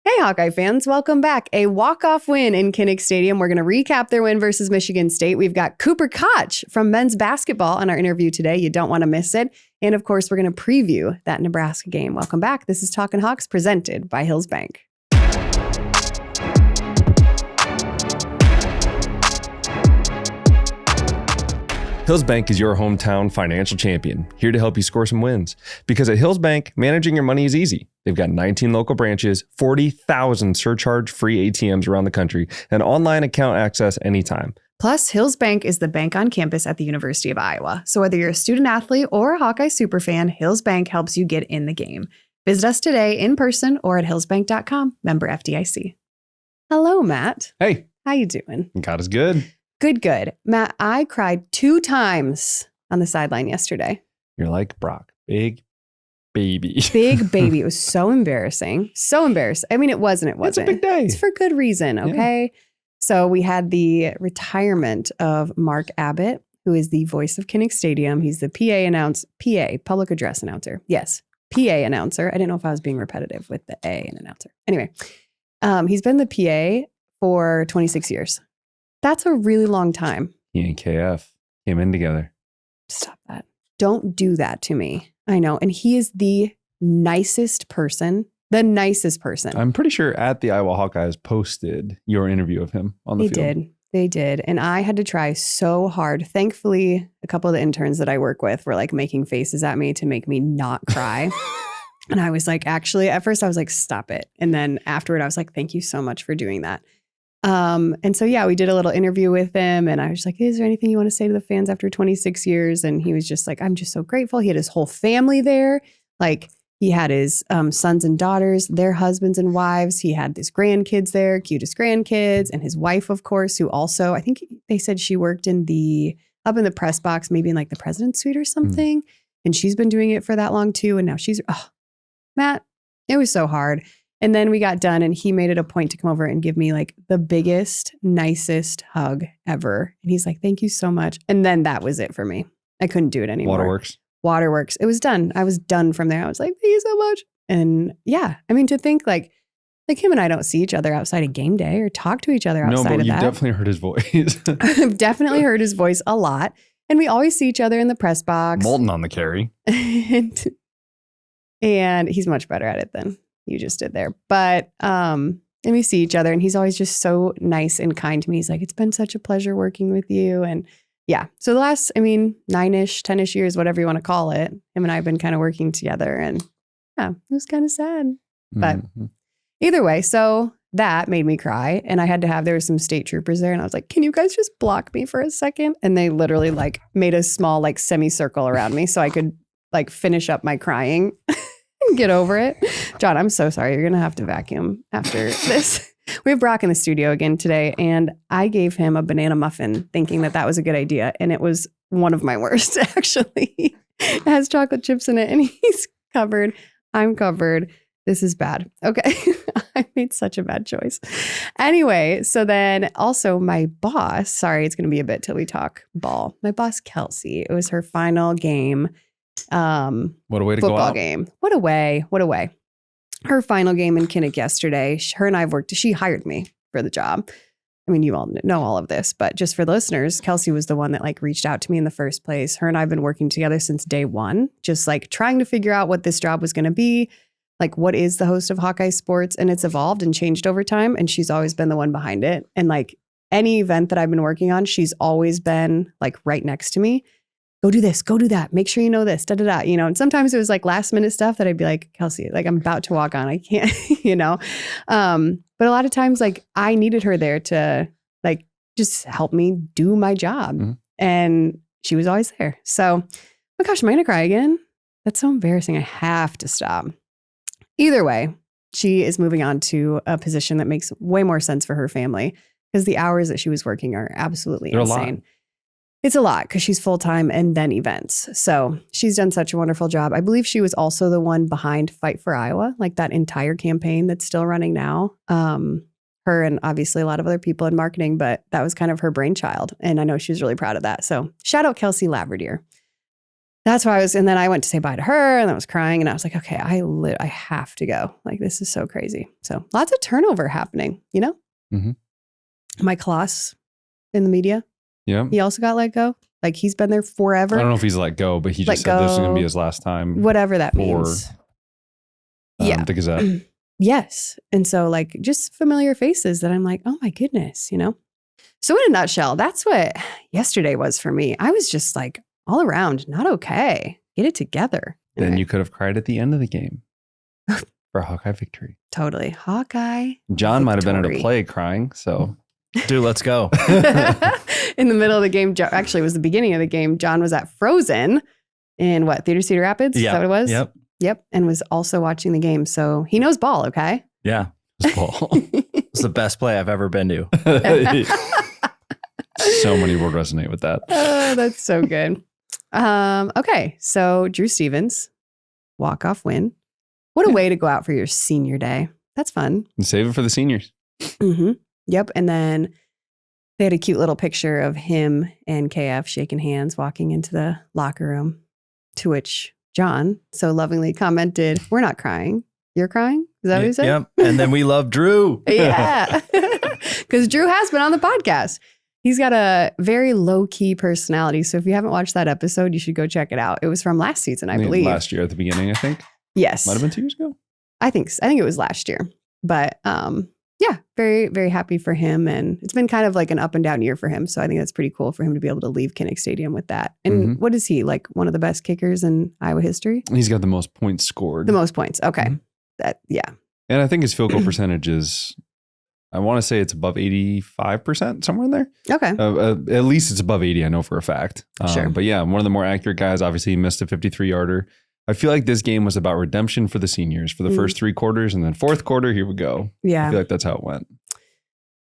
Hey, Hawkeye fans, welcome back. A walk-off win in Kinnick Stadium. We're going to recap their win versus Michigan State. We've got Cooper Koch from men's basketball on our interview today. You don't want to miss it. And of course, we're going to preview that Nebraska game. Welcome back. This is Talkin Hawks presented by Hills Bank. Hills Bank is your hometown financial champion, here to help you score some wins. Because at Hills Bank, managing your money is easy. They've got 19 local branches, 40,000 surcharge-free ATMs around the country, and online account access anytime. Plus, Hills Bank is the bank on campus at the University of Iowa. So whether you're a student athlete or a Hawkeye superfan, Hills Bank helps you get in the game. Visit us today in person or at hillsbank.com, member FDIC. Hello, Matt. Hey. How you doing? God is good. Good. Matt, I cried 2 times on the sideline yesterday. You're like Brock. Big baby. Big baby. It was so embarrassing. So embarrassing. I mean, it wasn't. It's a big day. It's for good reason, okay? Yeah. So we had the retirement of Mark Abbott, who is the voice of Kinnick Stadium. He's the public address announcer. Yes, PA announcer. I didn't know if I was being repetitive with the A and announcer. Anyway, he's been the PA for 26 years. That's a really long time. He and KF came in together. Stop that. Don't do that to me. I know. And he is the nicest person. The nicest person. I'm pretty sure at the Iowa Hawkeyes posted your interview of him on the field. They did. And I had to try so hard. Thankfully, a couple of the interns that I work with were like making faces at me to make me not cry. And I was like, actually, at first I was like, stop it. And then afterward, I was like, thank you so much for doing that. And so, yeah, we did a little interview with him and I was like, is there anything you want to say to the fans after 26 years? And he was just like, I'm just so grateful. He had his whole family there. Like he had his sons and daughters, their husbands and wives. He had his grandkids there, cutest grandkids, and his wife, of course, who also, I think they said she worked up in the press box, maybe in like the president's suite or something. And she's been doing it for that long too. And now Matt, it was so hard. And then we got done and he made it a point to come over and give me like the biggest, nicest hug ever. And he's like, thank you so much. And then that was it for me. I couldn't do it anymore. Waterworks. It was done. I was done from there. I was like, thank you so much. And yeah, I mean, to think like him and I don't see each other outside of game day or talk to each other outside of that. No, but you've definitely heard his voice. I've definitely heard his voice a lot. And we always see each other in the press box. Molten on the carry. And he's much better at it than you just did there. But and we see each other and he's always just so nice and kind to me. He's like, it's been such a pleasure working with you. And yeah, so the last, 9-ish, 10-ish years, whatever you want to call it, him and I have been kind of working together and yeah, it was kind of sad. But either way, so that made me cry. And there were some state troopers there and I was like, can you guys just block me for a second? And they literally like made a small like semicircle around me so I could like finish up my crying. Get over it. John, I'm so sorry. You're going to have to vacuum after this. We have Brock in the studio again today, and I gave him a banana muffin thinking that was a good idea, and it was one of my worst, actually. It has chocolate chips in it, and he's covered. I'm covered. This is bad. Okay. I made such a bad choice. Anyway, so then also my boss, sorry, it's going to be a bit till we talk ball. My boss, Kelsey, it was her final game. What a way to go out. Football game. What a way. Her final game in Kinnick yesterday. Her and I have worked. She hired me for the job. I mean, you all know all of this, but just for the listeners, Kelsey was the one that like reached out to me in the first place. Her and I have been working together since day one, just like trying to figure out what this job was going to be. Like, what is the host of Hawkeye Sports? And it's evolved and changed over time. And she's always been the one behind it. And like any event that I've been working on, she's always been like right next to me. Go do this, go do that. Make sure you know this, and sometimes it was like last minute stuff that I'd be like, Kelsey, like I'm about to walk on. I can't, but a lot of times like I needed her there to like, just help me do my job. Mm-hmm. And she was always there. So, oh my gosh, am I going to cry again? That's so embarrassing. I have to stop. Either way, she is moving on to a position that makes way more sense for her family because the hours that she was working are absolutely insane. It's a lot because she's full-time and then events. So she's done such a wonderful job. I believe she was also the one behind Fight for Iowa, like that entire campaign that's still running now. Her and obviously a lot of other people in marketing, but that was kind of her brainchild. And I know she's really proud of that. So shout out Kelsey Laverdiere. that's why and then I went to say bye to her and I was crying and I was like, okay, I have to go. Like, this is so crazy. So lots of turnover happening, you know? Mm-hmm. Mike Kloss in the media. Yeah. He also got let go. Like, he's been there forever. I don't know if he's let go, but he just said this is going to be his last time. Whatever that means. The Gazette. Yes. And so, like, just familiar faces that I'm like, oh my goodness, you know? So in a nutshell, that's what yesterday was for me. I was just like all around, not okay. Get it together. Then you could have cried at the end of the game for a Hawkeye victory. Totally. Hawkeye John might have been at a play crying, so. Dude, let's go. In the middle of the game, actually it was the beginning of the game, John was at Frozen in Theater Cedar Rapids? Yeah. Is that what it was? Yep. And was also watching the game. So he knows ball, okay? Yeah. It's the best play I've ever been to. So many would resonate with that. Oh, that's so good. Okay. So Drew Stevens, walk-off win. What a way to go out for your senior day. That's fun. And save it for the seniors. Mm-hmm. Yep. And then they had a cute little picture of him and KF shaking hands, walking into the locker room, to which John so lovingly commented, "We're not crying. You're crying?" Is that what he said? Yep. And then we love Drew. Yeah. Because Drew has been on the podcast. He's got a very low-key personality. So if you haven't watched that episode, you should go check it out. It was from last season, I believe. Last year at the beginning, I think. Yes. Might have been 2 years ago. I think it was last year. But yeah, very, very happy for him. And it's been kind of like an up and down year for him. So I think that's pretty cool for him to be able to leave Kinnick Stadium with that. And what is he, like one of the best kickers in Iowa history? He's got the most points scored. The most points. Okay. Yeah. And I think his field goal percentage is, I want to say it's above 85%, somewhere in there. Okay. At least it's above 80, I know for a fact. Sure. But yeah, one of the more accurate guys. Obviously, he missed a 53-yarder. I feel like this game was about redemption for the seniors for the first 3 quarters, and then fourth quarter, here we go. Yeah. I feel like that's how it went.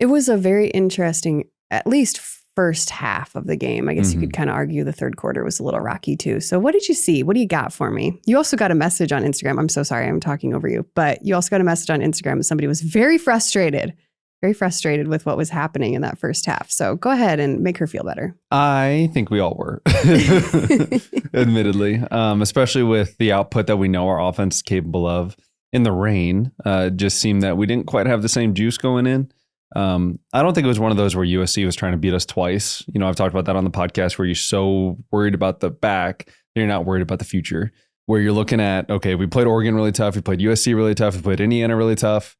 It was a very interesting, at least first half of the game. I guess you could kind of argue the third quarter was a little rocky too. So what did you see? What do you got for me? You also got a message on Instagram. I'm so sorry I'm talking over you, but you also got a message on Instagram. Somebody was very frustrated with what was happening in that first half. So go ahead and make her feel better. I think we all were, admittedly, especially with the output that we know our offense is capable of. In the rain, just seemed that we didn't quite have the same juice going in. I don't think it was one of those where USC was trying to beat us twice. You know, I've talked about that on the podcast where you're so worried about the back, you're not worried about the future. Where you're looking at, okay, we played Oregon really tough, we played USC really tough, we played Indiana really tough.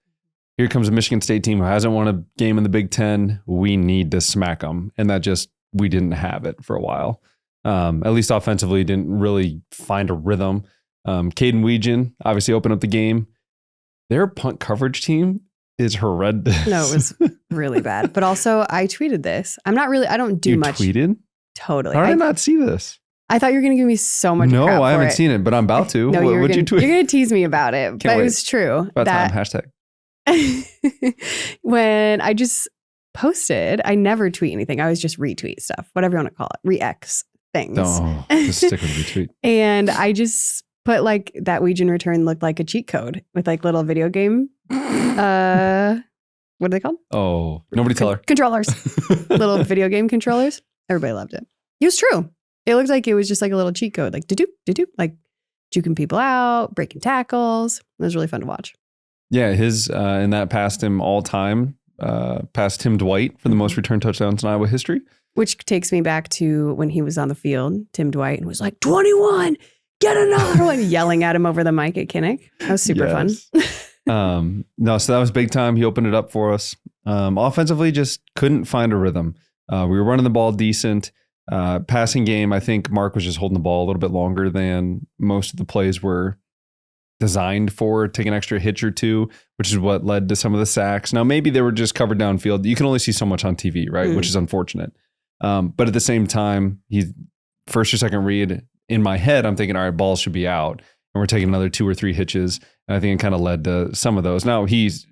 Here comes a Michigan State team who hasn't won a game in the Big Ten. We need to smack them. And that we didn't have it for a while. At least offensively, didn't really find a rhythm. Caden Weegan obviously opened up the game. Their punt coverage team is horrendous. No, it was really bad. But also, I tweeted this. I don't do much. You tweeted? Totally. How did I not see this? I thought you were going to give me so much crap No, I haven't for it. seen it, but I'm about to. No, What'd you tweet? You're going to tease me about it. But it was true. About time, hashtag. When I just posted, I never tweet anything. I always just retweet stuff, whatever you want to call it, re-X things. Oh, just stick with the retweet. And I just put like that Weegan return looked like a cheat code with like little video game. What are they called? Oh, nobody tell her. Controllers. Little video game controllers. Everybody loved it. It was true. It looked like it was just like a little cheat code, like do-do, like juking people out, breaking tackles. It was really fun to watch. Yeah, his and that passed him all time, past Tim Dwight for the most return touchdowns in Iowa history. Which takes me back to when he was on the field, Tim Dwight, and was like, 21, get another one, yelling at him over the mic at Kinnick. That was super fun. No, so that was big time. He opened it up for us. Offensively, just couldn't find a rhythm. We were running the ball decent. Passing game, I think Mark was just holding the ball a little bit longer than most of the plays were designed for, take an extra hitch or two, which is what led to some of the sacks. Now, maybe they were just covered downfield. You can only see so much on TV, right? Which is unfortunate. But at the same time, he's first or second read in my head, I'm thinking, all right, balls should be out. And we're taking another 2 or 3 hitches. And I think it kind of led to some of those. Now, he's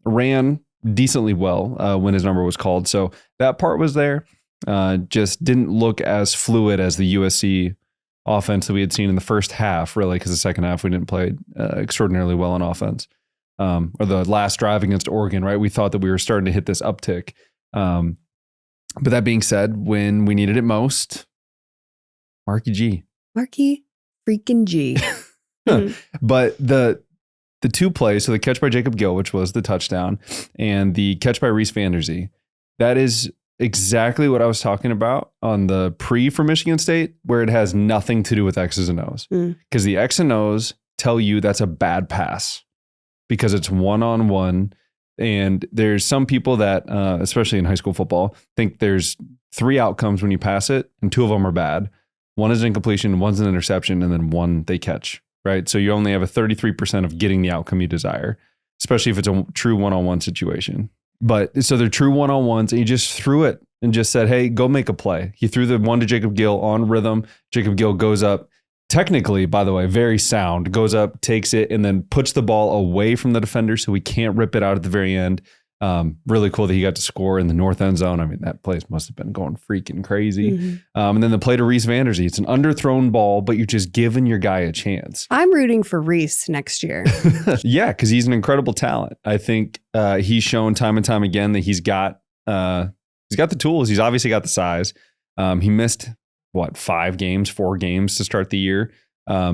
ran decently well when his number was called. So that part was there. Just didn't look as fluid as the USC offense that we had seen in the first half, really, because the second half we didn't play extraordinarily well on offense. Or the last drive against Oregon, right? We thought that we were starting to hit this uptick. But that being said, when we needed it most, Marky G, Marky freaking G. But the two plays, so the catch by Jacob Gill, which was the touchdown, and the catch by Reese VandeBergs, that is exactly what I was talking about on the pre for Michigan State, where it has nothing to do with X's and O's. Because the X and O's tell you that's a bad pass because it's one-on-one. And there's some people that, especially in high school football, think there's 3 outcomes when you pass it, and 2 of them are bad. One is incompletion, one's an interception, and then one they catch, right? So you only have a 33% of getting the outcome you desire, especially if it's a true one-on-one situation. But so they're true one-on-ones, and he just threw it and just said, hey, go make a play. He threw the one to Jacob Gill on rhythm. Jacob Gill goes up, technically, by the way, very sound, goes up, takes it, and then puts the ball away from the defender so we can't rip it out at the very end. Really cool that he got to score in the north end zone. I mean, that place must have been going freaking crazy. And then the play to Reese VandeBergs. It's an underthrown ball, but you're just giving your guy a chance. I'm rooting for Reese next year. Yeah, because he's an incredible talent. I think he's shown time and time again that he's got the tools. He's obviously got the size. He missed 4 games to start the year.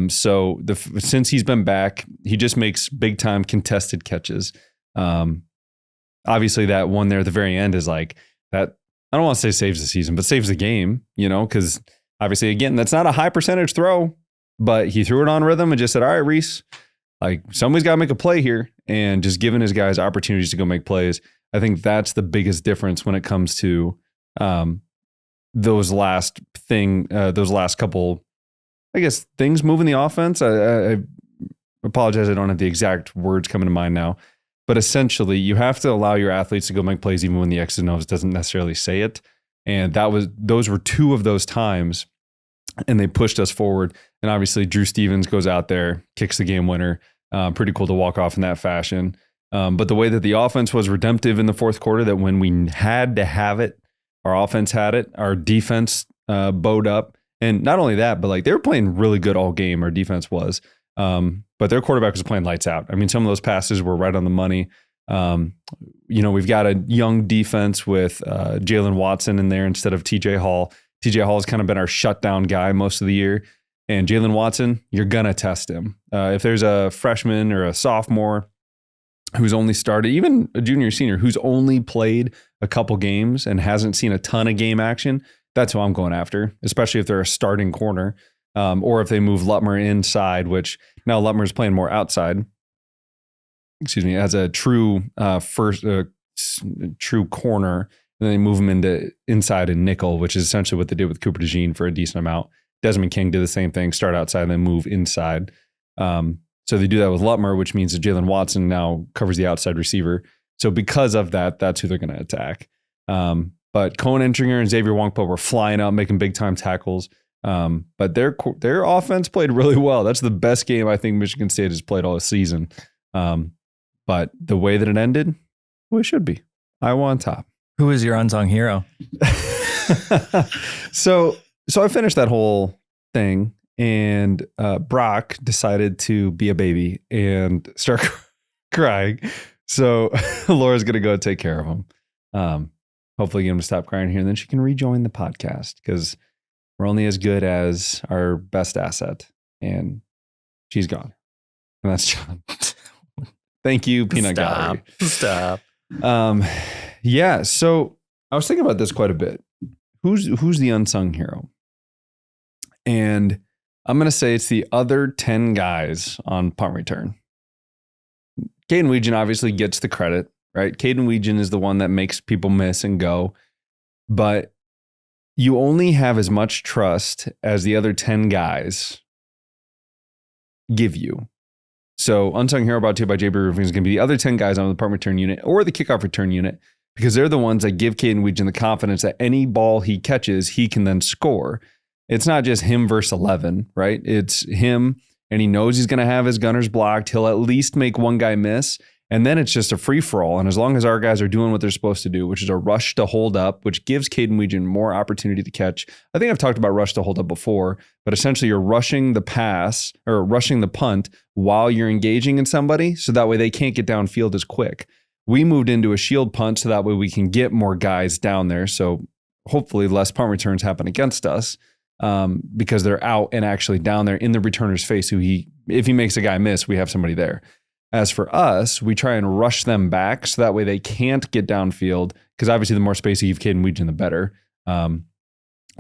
So since he's been back, he just makes big time contested catches. Obviously that one there at the very end is like that. I don't want to say saves the season, but saves the game, because obviously, again, that's not a high percentage throw, but he threw it on rhythm and just said, all right, Reese, like somebody's got to make a play here, and just giving his guys opportunities to go make plays. I think that's the biggest difference when it comes to those last couple, I guess, things moving the offense. I apologize. I don't have the exact words coming to mind now. But essentially, you have to allow your athletes to go make plays even when the X's and O's doesn't necessarily say it. And those were 2 of those times, and they pushed us forward. And obviously, Drew Stevens goes out there, kicks the game winner. Pretty cool to walk off in that fashion. But the way that the offense was redemptive in the fourth quarter, that when we had to have it, our offense had it, our defense bowed up. And not only that, but like they were playing really good all game, our defense was. But their quarterback was playing lights out. I mean, some of those passes were right on the money. We've got a young defense with Jalen Watson in there instead of TJ Hall. TJ Hall has kind of been our shutdown guy most of the year. And Jalen Watson, you're going to test him. If there's a freshman or a sophomore who's only started, even a junior or senior, who's only played a couple games and hasn't seen a ton of game action, that's who I'm going after, especially if they're a starting corner. Or if they move Lutmer inside, which now Lutmer's playing more outside, as a true true corner. And then they move him into inside and nickel, which is essentially what they did with Cooper DeJean for a decent amount. Desmond King did the same thing, start outside and then move inside. So they do that with Lutmer, which means that Jalen Watson now covers the outside receiver. So because of that, that's who they're going to attack. But Cohen Entringer and Xavier Wongpo were flying out, making big time tackles. But their offense played really well. That's the best game I think Michigan State has played all season. But the way that it ended, well, it should be. Iowa on top. Who is your unsung hero? So I finished that whole thing, and Brock decided to be a baby and start crying. So Laura's going to go take care of him. Hopefully get him to stop crying here, and then she can rejoin the podcast, because we're only as good as our best asset, and she's gone. And that's John. Thank you, Peanut Gallery. Stop. Yeah. So I was thinking about this quite a bit. Who's the unsung hero? And I'm going to say it's the other 10 guys on punt return. Caden Weegan obviously gets the credit, right? Caden Weegan is the one that makes people miss and go, but you only have as much trust as the other 10 guys give you. So unsung hero brought to you by JB Roofing is going to be the other 10 guys on the punt return unit or the kickoff return unit, because they're the ones that give Caden Weegan the confidence that any ball he catches, he can then score. It's not just him versus 11, right? It's him, and he knows he's going to have his gunners blocked. He'll at least make one guy miss. And then it's just a free-for-all. And as long as our guys are doing what they're supposed to do, which is a rush to hold up, which gives Caden Weegan more opportunity to catch. I think I've talked about rush to hold up before, but essentially you're rushing the pass or rushing the punt while you're engaging in somebody, so that way they can't get downfield as quick. We moved into a shield punt so that way we can get more guys down there. So hopefully less punt returns happen against us. because they're out and actually down there in the returner's face. If he makes a guy miss, we have somebody there. As for us, we try and rush them back so that way they can't get downfield, because obviously the more space you give Caden Weegan, the better.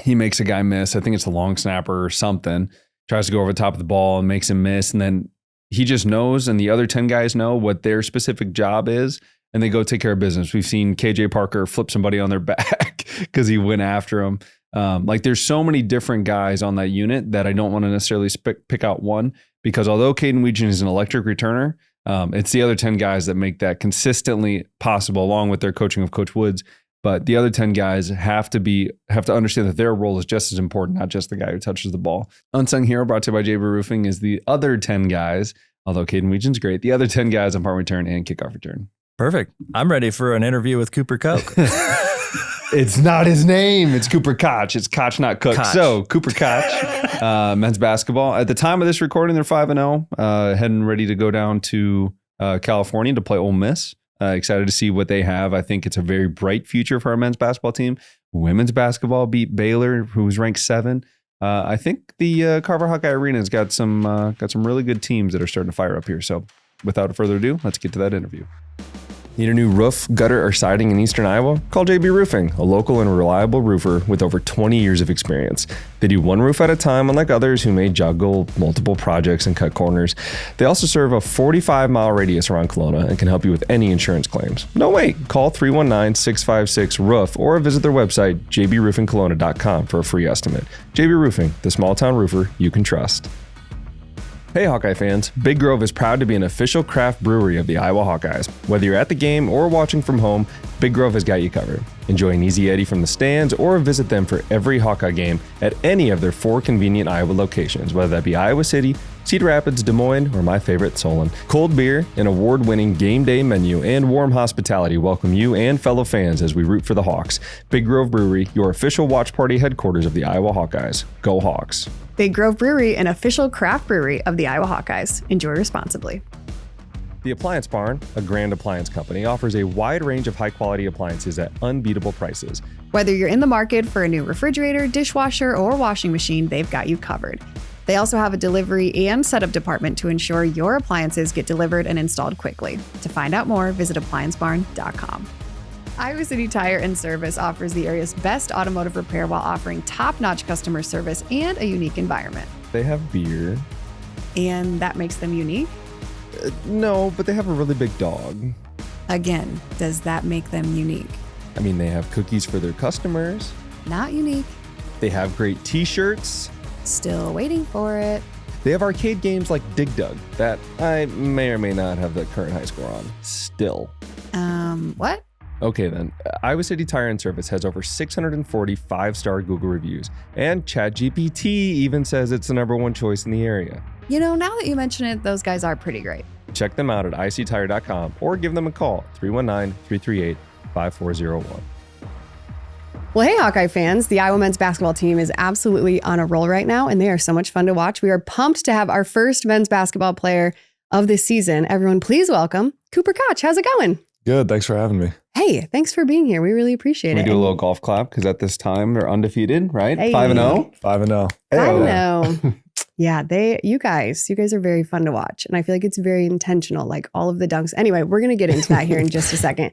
He makes a guy miss. I think it's a long snapper or something. Tries to go over the top of the ball and makes him miss. And then he just knows, and the other 10 guys know what their specific job is, and they go take care of business. We've seen KJ Parker flip somebody on their back because he went after him. There's so many different guys on that unit that I don't want to necessarily pick out one, because although Caden Weegan is an electric returner, it's the other 10 guys that make that consistently possible, along with their coaching of Coach Woods. But the other 10 guys have to understand that their role is just as important, not just the guy who touches the ball. Unsung Hero, brought to you by JB Roofing, is the other 10 guys, although Caden Weegan's great, the other 10 guys on punt return and kickoff return. Perfect. I'm ready for an interview with Cooper Koch. It's not his name. It's Cooper Cotch. It's Koch, not Cook. Koch. So Cooper Koch, men's basketball. At the time of this recording, they're 5-0, heading ready to go down to California to play Ole Miss. Excited to see what they have. I think it's a very bright future for our men's basketball team. Women's basketball beat Baylor, who was ranked 7. I think the Carver Hawkeye Arena has got some really good teams that are starting to fire up here. So without further ado, let's get to that interview. Need a new roof, gutter, or siding in Eastern Iowa? Call JB Roofing, a local and reliable roofer with over 20 years of experience. They do one roof at a time, unlike others who may juggle multiple projects and cut corners. They also serve a 45-mile radius around Kelowna and can help you with any insurance claims. No wait, call 319-656-ROOF or visit their website, jbroofingkelowna.com, for a free estimate. JB Roofing, the small-town roofer you can trust. Hey Hawkeye fans, Big Grove is proud to be an official craft brewery of the Iowa Hawkeyes. Whether you're at the game or watching from home, Big Grove has got you covered. Enjoy an easy Eddie from the stands or visit them for every Hawkeye game at any of their 4 convenient Iowa locations, whether that be Iowa City, Cedar Rapids, Des Moines, or my favorite, Solon. Cold beer, an award-winning game day menu, and warm hospitality welcome you and fellow fans as we root for the Hawks. Big Grove Brewery, your official watch party headquarters of the Iowa Hawkeyes. Go Hawks. Big Grove Brewery, an official craft brewery of the Iowa Hawkeyes. Enjoy responsibly. The Appliance Barn, a grand appliance company, offers a wide range of high-quality appliances at unbeatable prices. Whether you're in the market for a new refrigerator, dishwasher, or washing machine, they've got you covered. They also have a delivery and setup department to ensure your appliances get delivered and installed quickly. To find out more, visit appliancebarn.com. Iowa City Tire and Service offers the area's best automotive repair while offering top-notch customer service and a unique environment. They have beer. And that makes them unique? No, but they have a really big dog. Again, does that make them unique? I mean, they have cookies for their customers. Not unique. They have great t-shirts. Still waiting for it. They have arcade games like Dig Dug that I may or may not have the current high score on. Still. What? Okay then, Iowa City Tire and Service has over 640 5-star Google reviews, and ChatGPT even says it's the #1 choice in the area. You know, now that you mention it, those guys are pretty great. Check them out at ictire.com or give them a call, 319-338-5401. Well, hey, Hawkeye fans, the Iowa men's basketball team is absolutely on a roll right now, and they are so much fun to watch. We are pumped to have our first men's basketball player of this season. Everyone, please welcome Cooper Cotch. How's it going? Good. Thanks for having me. Hey, thanks for being here. We really appreciate it. We do a little golf clap because at this time they're undefeated, right? Hey. 5-0. 5-0. I know. Yeah, you guys are very fun to watch. And I feel like it's very intentional, like all of the dunks. Anyway, we're going to get into that here in just a second.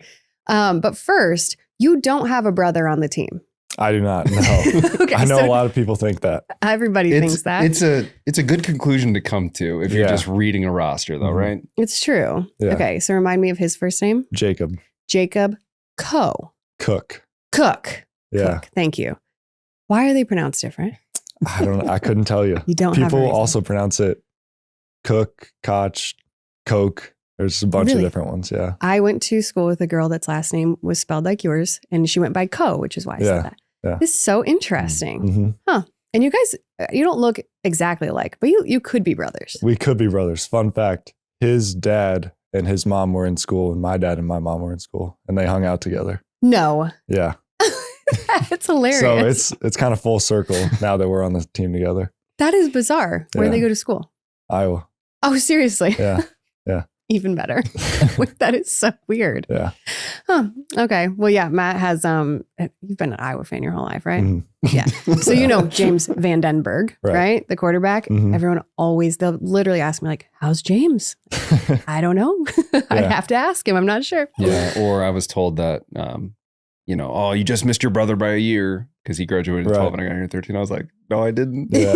But first, you don't have a brother on the team. I do not. No. Okay, I know a lot of people think that. Everybody thinks that. It's a good conclusion to come to if you're just reading a roster, though, right? It's true. Yeah. Okay, so remind me of his first name. Jacob Coach. Cook. Cook. Yeah. Thank you. Why are they pronounced different? I don't know. I couldn't tell you. You don't have a People reason. also pronounce it Cook, Koch, Coke. There's a bunch of different ones. Yeah. I went to school with a girl that's last name was spelled like yours, and she went by Co, which is why I said that. Yeah. This is so interesting. Mm-hmm. Huh. And you guys, you don't look exactly alike, but you could be brothers. We could be brothers. Fun fact, his dad and his mom were in school, and my dad and my mom were in school, and they hung out together. No. Yeah. It's hilarious. So it's kind of full circle now that we're on the team together. That is bizarre. Where do Yeah. they go to school? Iowa. Oh, seriously? Yeah. Yeah. Even better. That is so weird. Yeah. Huh. Okay. Well, yeah, Matt has, you've been an Iowa fan your whole life, right? Mhm. Yeah. So, you know, James VandeBerg, right? The quarterback. Mhm. Everyone they'll literally ask me like, how's James? I don't know. I Yeah. have to ask him. I'm not sure. Yeah. Or I was told that, you know, oh, you just missed your brother by a year because he graduated at 12 and I got here at 13. I was like, no, I didn't. Yeah.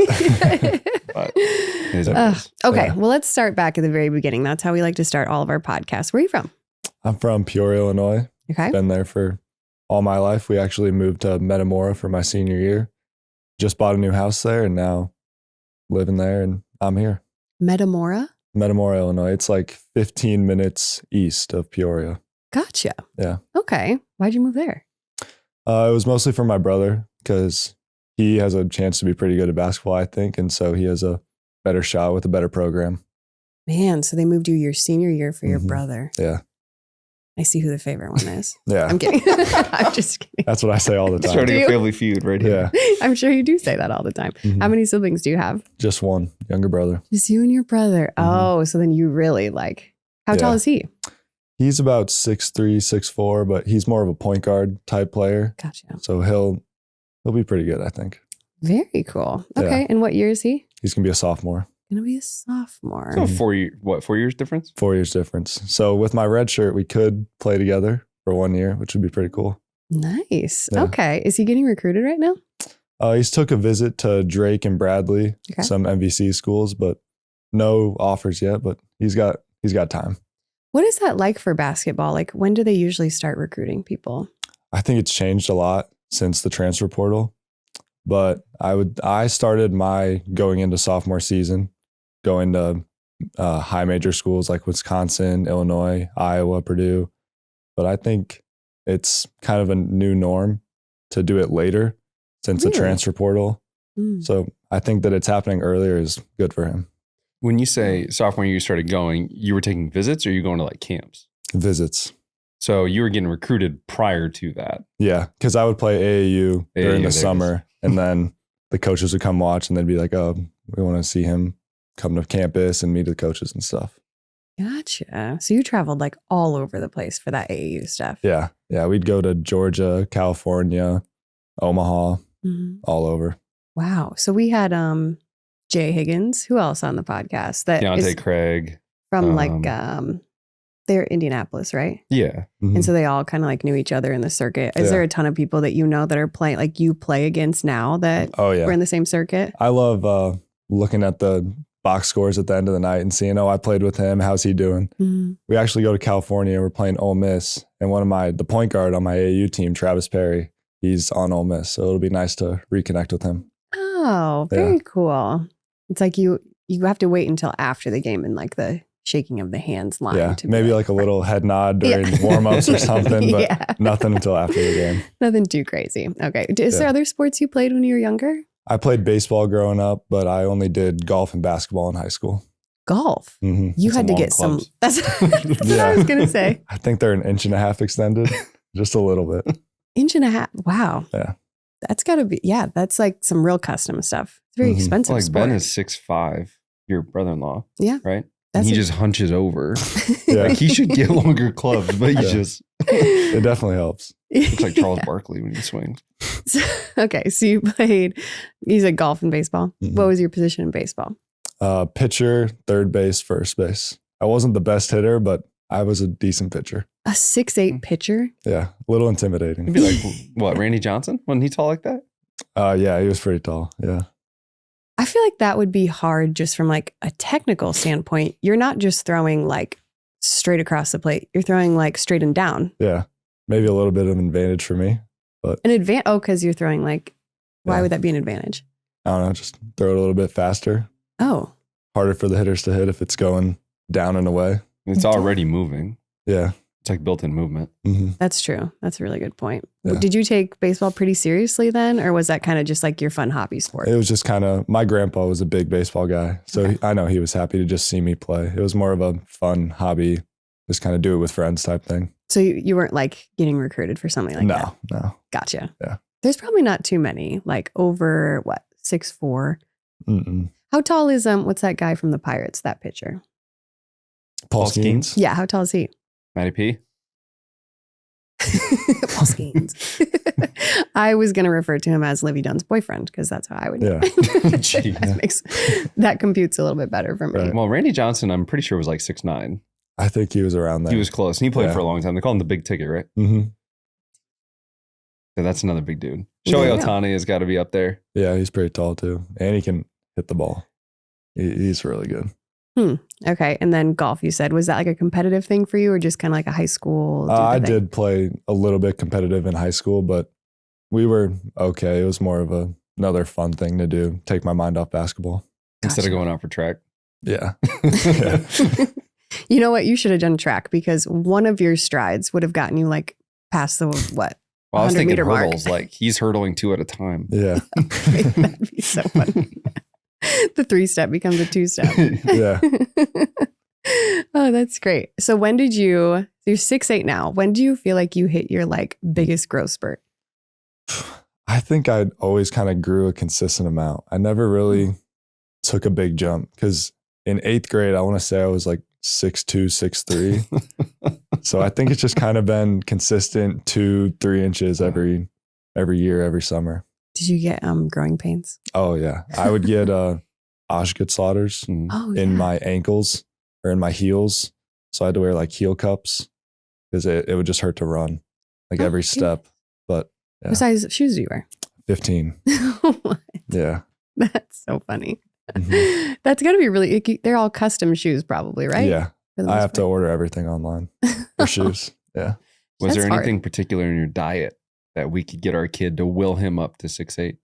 But it is what it is. Okay. Yeah. Well, let's start back at the very beginning. That's how we like to start all of our podcasts. Where are you from? I'm from Peoria, Illinois. Okay. Been there for all my life. We actually moved to Metamora for my senior year. Just bought a new house there and now living there, and I'm here. Metamora? Metamora, Illinois. It's like 15 minutes east of Peoria. Gotcha. Yeah. Okay. Why'd you move there? It was mostly for my brother because he has a chance to be pretty good at basketball, I think. And so he has a better shot with a better program. Man, so they moved you your senior year for your Mhm. brother. Yeah. I see who the favorite one is. Yeah. I'm kidding. I'm just kidding. That's what I say all the time. Starting Do a you? family feud right here. Yeah. I'm sure you do say that all the time. Mhm. How many siblings do you have? Just one younger brother. Just you and your brother. Oh, so then you really like, how tall Yeah. is he? He's about 6'3", 6'4", but he's more of a point guard type player. Gotcha. So he'll be pretty good, I think. Very cool. Yeah. Okay. And what year is he? He's going to be a sophomore. Gonna be a sophomore. So 4 years difference? 4 years difference. So with my red shirt, we could play together for 1 year, which would be pretty cool. Nice. Yeah. Okay. Is he getting recruited right now? He's took a visit to Drake and Bradley, Okay. some MVC schools, but no offers yet, but he's got time. What is that like for basketball? Like, when do they usually start recruiting people? I think it's changed a lot since the transfer portal, but I started my going into sophomore season, going to high major schools like Wisconsin, Illinois, Iowa, Purdue. But I think it's kind of a new norm to do it later since the Really? transfer portal. Mm. So I think that it's happening earlier is good for him. When you say sophomore year you started going, you were taking visits or you going to like camps? Visits. So you were getting recruited prior to that. Yeah, because I would play AAU during AAU, the there it summer, and then the coaches would come watch, and they'd be like, "Oh, we want to see him come to campus and meet the coaches and stuff." Gotcha. So you traveled like all over the place for that AAU stuff. Yeah, we'd go to Georgia, California, Omaha, Mhm. all over. Wow. So we had Jay Higgins. Who else on the podcast? That Deontay is Craig. from they're Indianapolis, right? Yeah. Mhm. And so they all kind of like knew each other in the circuit. Is Yeah. there a ton of people that you know that are playing, like you play against now that Oh yeah, we're in the same circuit? I love looking at the box scores at the end of the night and seeing, oh, I played with him. How's he doing? Mhm. We actually go to California and we're playing Ole Miss, and the point guard on my AAU team, Travis Perry, he's on Ole Miss, so it'll be nice to reconnect with him. Oh, very cool. It's like you have to wait until after the game and like the shaking of the hands line. Yeah, to be maybe like a little head nod during Yeah. warm-ups or something, but Yeah. nothing until after the game. Nothing too crazy. Okay. Is there Yeah. other sports you played when you were younger? I played baseball growing up, but I only did golf and basketball in high school. Golf. Mhm. You That's had to some get some. long That's what I Yeah. was going to say. I think they're an inch and a half extended, just a little bit. Inch and a half. Wow. Yeah. That's got to be, yeah, that's like some real custom stuff. It's very Mhm. expensive. Like sport. Ben is 6'5", your brother-in-law. Yeah. Right? That's And he a- just hunches over. Yeah. Like he should get longer clubs, but he Yeah. just It definitely helps. looks like Charles Barkley when he swings. Okay. So you said golf and baseball. Mhm. What was your position in baseball? Pitcher, third base, first base. I wasn't the best hitter, but I was a decent pitcher. A 6'8" pitcher? Yeah, a little He'd intimidating. be like, what, Randy Johnson? Wasn't he tall like that? Yeah, he was pretty tall. Yeah. I feel like that would be hard just from like a technical standpoint. You're not just throwing like straight across the plate. You're throwing like straight and down. Yeah. Maybe a little bit of an advantage for me. An advantage. Oh, because you're throwing like, why Yeah. would that be an advantage? I don't know, just throw it a little bit faster. Oh, Harder for the hitters to hit if it's going down and away. It's already moving. Yeah. It's like built-in movement. hmm that's true. That's a really good point. Yeah. Did you take baseball pretty seriously then? Or was that kind of just like your fun hobby sport? It was just kind of, my grandpa was a big baseball guy. So Okay. I know he was happy to just see me play. It was more of a fun hobby, just kind of do it with friends type thing. So you weren't like getting recruited for something like that? No. Gotcha. Yeah. There's probably not too many, like over what, 6'4"? Mm-mm. How tall is what's that guy from the Pirates, that pitcher? Paul Skeens. Yeah, how tall is he? Matty P. Paul Skeens. I was going to refer to him as Livy Dunn's boyfriend because that's how I would. Yeah. That computes a little bit better for me. Right. Well, Randy Johnson, I'm pretty sure was like 6'9". I think he was around there. He was close. And he played Yeah. for a long time. They call him the big ticket, right? Mm-hmm. So that's another big dude. Shohei Yeah. Ohtani has got to be up there. Yeah, he's pretty tall too. And he can hit the ball. He's really good. Okay. And then golf, you said, was that like a competitive thing for you or just kind of like a high school? I thing? did play a little bit competitive in high school, but we were okay. It was more of another fun thing to do. Take my mind off basketball. Instead of going out for track. Yeah. You know what? You should have done track because one of your strides would have gotten you like past the what? Well, I was 100 thinking meter mark. hurdles. Like he's hurdling 2 at a time. Yeah. That'd be so funny. The 3-step becomes a 2-step. Yeah. Oh, that's great. So when did you're 6'8" now. When do you feel like you hit your like biggest growth spurt? I think I always kind of grew a consistent amount. I never really took a big jump because in 8th grade, I want to say I was like 6'2", 6'3". So I think it's just kind of been consistent 2-3 inches every year, every summer. Did you get growing pains? Oh yeah. I would get Osgood-Slaughters Oh, in yeah. my ankles or in my heels. So I had to wear like heel cups because it would just hurt to run like Oh, every yeah. step. But yeah. What size shoes do you wear? 15. Yeah. That's so funny. Mhm. That's got to be really, they're all custom shoes probably, right? Yeah. For the I most have to part. order everything online for shoes. Yeah. Was there That's hard. anything particular in your diet that we could get our kid to will him up to 6'8"?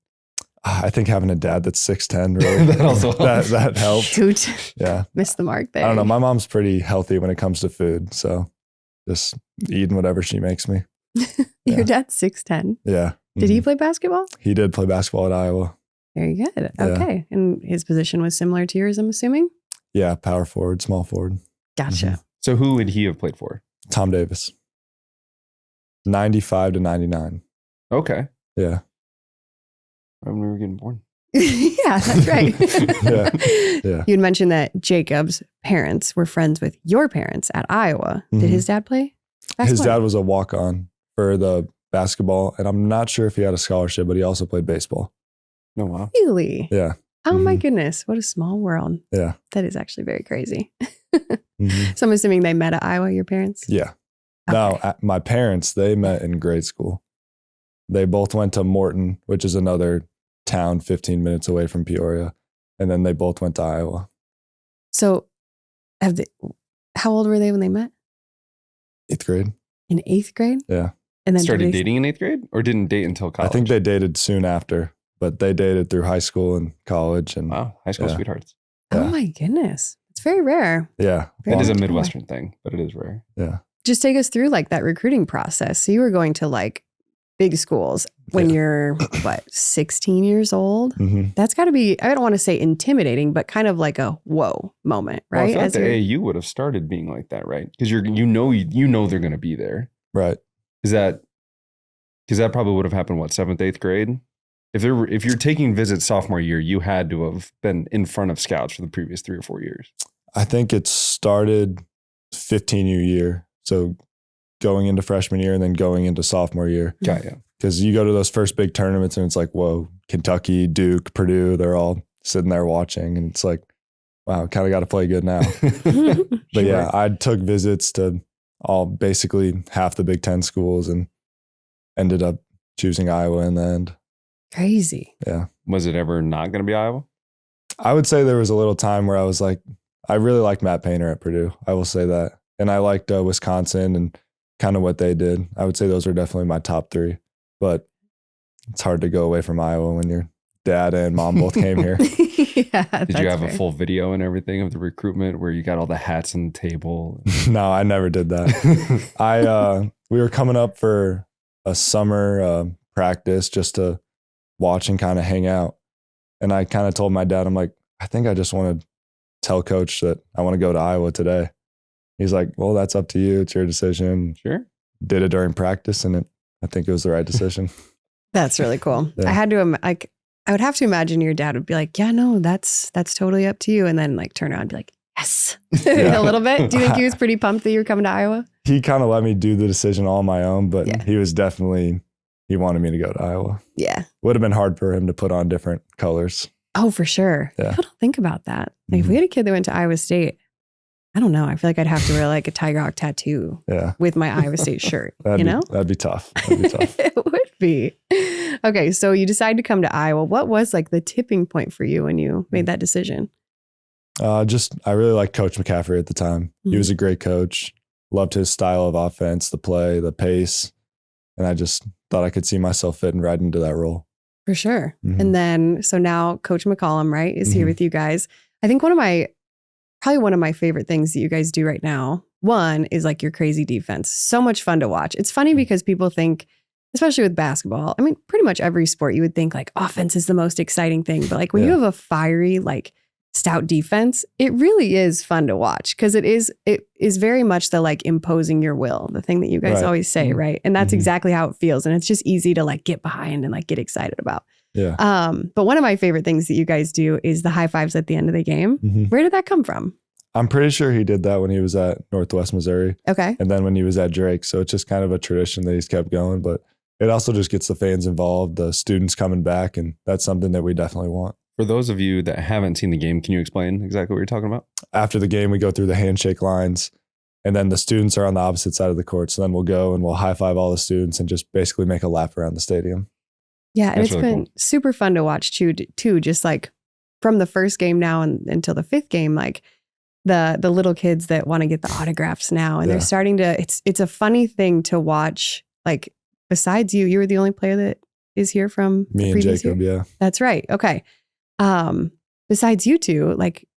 I think having a dad that's 6'10" really That also helps. that helped. Shoot. Yeah. Missed the mark there. I don't know. My mom's pretty healthy when it comes to food. So just eating whatever she makes me. Your Yeah. dad's 6'10". Yeah. Did he Mhm. play basketball? He did play basketball at Iowa. Very good. Yeah. Okay. And his position was similar to yours, I'm assuming? Yeah. Power forward, small forward. Gotcha. Mhm. So who would he have played for? Tom Davis. 95 to 99. Okay. Yeah. I remember we were getting born. Yeah, that's right. Yeah. Yeah. You'd mentioned that Jacob's parents were friends with your parents at Iowa. Did Mhm. his dad play basketball? His dad was a walk-on for the basketball. And I'm not sure if he had a scholarship, but he also played baseball. Oh, wow. Really? Yeah. Oh my Mhm. goodness. What a small world. Yeah. That is actually very crazy. Mhm. So I'm assuming they met at Iowa, your parents? Yeah. Okay. No, my parents, they met in grade school. They both went to Morton, which is another town 15 minutes away from Peoria. And then they both went to Iowa. So how old were they when they met? 8th grade. In 8th grade? Yeah. And then Started did they- dating in 8th grade or didn't date until college? I think they dated soon after, but they dated through high school and college. And Wow. High school Yeah. sweethearts. Oh Yeah. my goodness. It's very rare. yeah. It is a Long time. Midwestern thing, but it is rare. Yeah. Just take us through like that recruiting process. So you were going to like big schools when Yeah. you're 16 years old? hmm That's got to be, I don't want to say intimidating, but kind of like a whoa moment, Well, I right? feel like As the you're- AAU would have started being like that, right? Because you know they're going to be there. Right. Is that because that probably would have happened 7th, 8th grade? If you're taking visits sophomore year, you had to have been in front of scouts for the previous 3 or 4 years. I think it started 15U year. So going into freshman year and then going into sophomore year. Got you. Because you go to those first big tournaments and it's like, whoa, Kentucky, Duke, Purdue, they're all sitting there watching. And it's like, wow, kind of got to play good now. But yeah, I took visits to basically half the Big Ten schools and ended up choosing Iowa in the end. Crazy. Yeah. Was it ever not going to be Iowa? I would say there was a little time where I was like, I really liked Matt Painter at Purdue. I will say that. And I liked Wisconsin and kind of what they did. I would say those were definitely my top 3. But it's hard to go away from Iowa when your dad and mom both came here. Yeah. Did you have a full video and everything of the recruitment where you got all the hats on the table? No, I never did that. We were coming up for a summer practice just to watch and kind of hang out. And I kind of told my dad, I'm like, I think I just want to tell coach that I want to go to Iowa today. He's like, well, that's up to you. It's your decision. Sure. Did it during practice and I think it was the right decision. That's really cool. Yeah. I had to, I would have to imagine your dad would be like, yeah, no, that's totally up to you. And then like turn around and be like, yes, a little bit. Do you think he was pretty pumped that you were coming to Iowa? He kind of let me do the decision all on my own, but Yeah. he was definitely, he wanted me to go to Iowa. Yeah. Would have been hard for him to put on different colors. Oh, for sure. Yeah. People don't think about that. Like, if we had a kid that went to Iowa State, I don't know. I feel like I'd have to wear like a Tiger Hawk tattoo Yeah. with my Iowa State shirt, That'd know? That'd be tough. That'd be tough. It would be. Okay. So you decided to come to Iowa. What was like the tipping point for you when you made that decision? I really liked Coach McCaffrey at the time. He was a great coach. Loved his style of offense, the play, the pace. And I just thought I could see myself fitting right into that role. For sure. Mhm. And then, so now Coach McCollum, right, is here Mhm. with you guys. I think probably one of my favorite things that you guys do right now, one is like your crazy defense. So much fun to watch. It's funny because people think, especially with basketball, I mean, pretty much every sport, you would think like offense is the most exciting thing. But like when you have a fiery, like stout defense, it really is fun to watch because it is very much the like imposing your will, the thing that you guys Right. always say, right? And that's Mhm. exactly how it feels. And it's just easy to like get behind and like get excited about. Yeah. But one of my favorite things that you guys do is the high fives at the end of the game. Mhm. Where did that come from? I'm pretty sure he did that when he was at Northwest Missouri Okay. and then when he was at Drake. So it's just kind of a tradition that he's kept going. But it also just gets the fans involved, the students coming back. And that's something that we definitely want. For those of you that haven't seen the game, can you explain exactly what you're talking about? After the game, we go through the handshake lines and then the students are on the opposite side of the court. So then we'll go and we'll high five all the students and just basically make a lap around the stadium. Yeah. And That's it's really been super fun to watch too, just like from the first game now until the fifth game, like the little kids that want to get the autographs now. And they're starting to, it's a funny thing to watch. Like besides you were the only player that is here from Me the and previous Jacob, year? yeah. That's right. Okay. Besides you two, like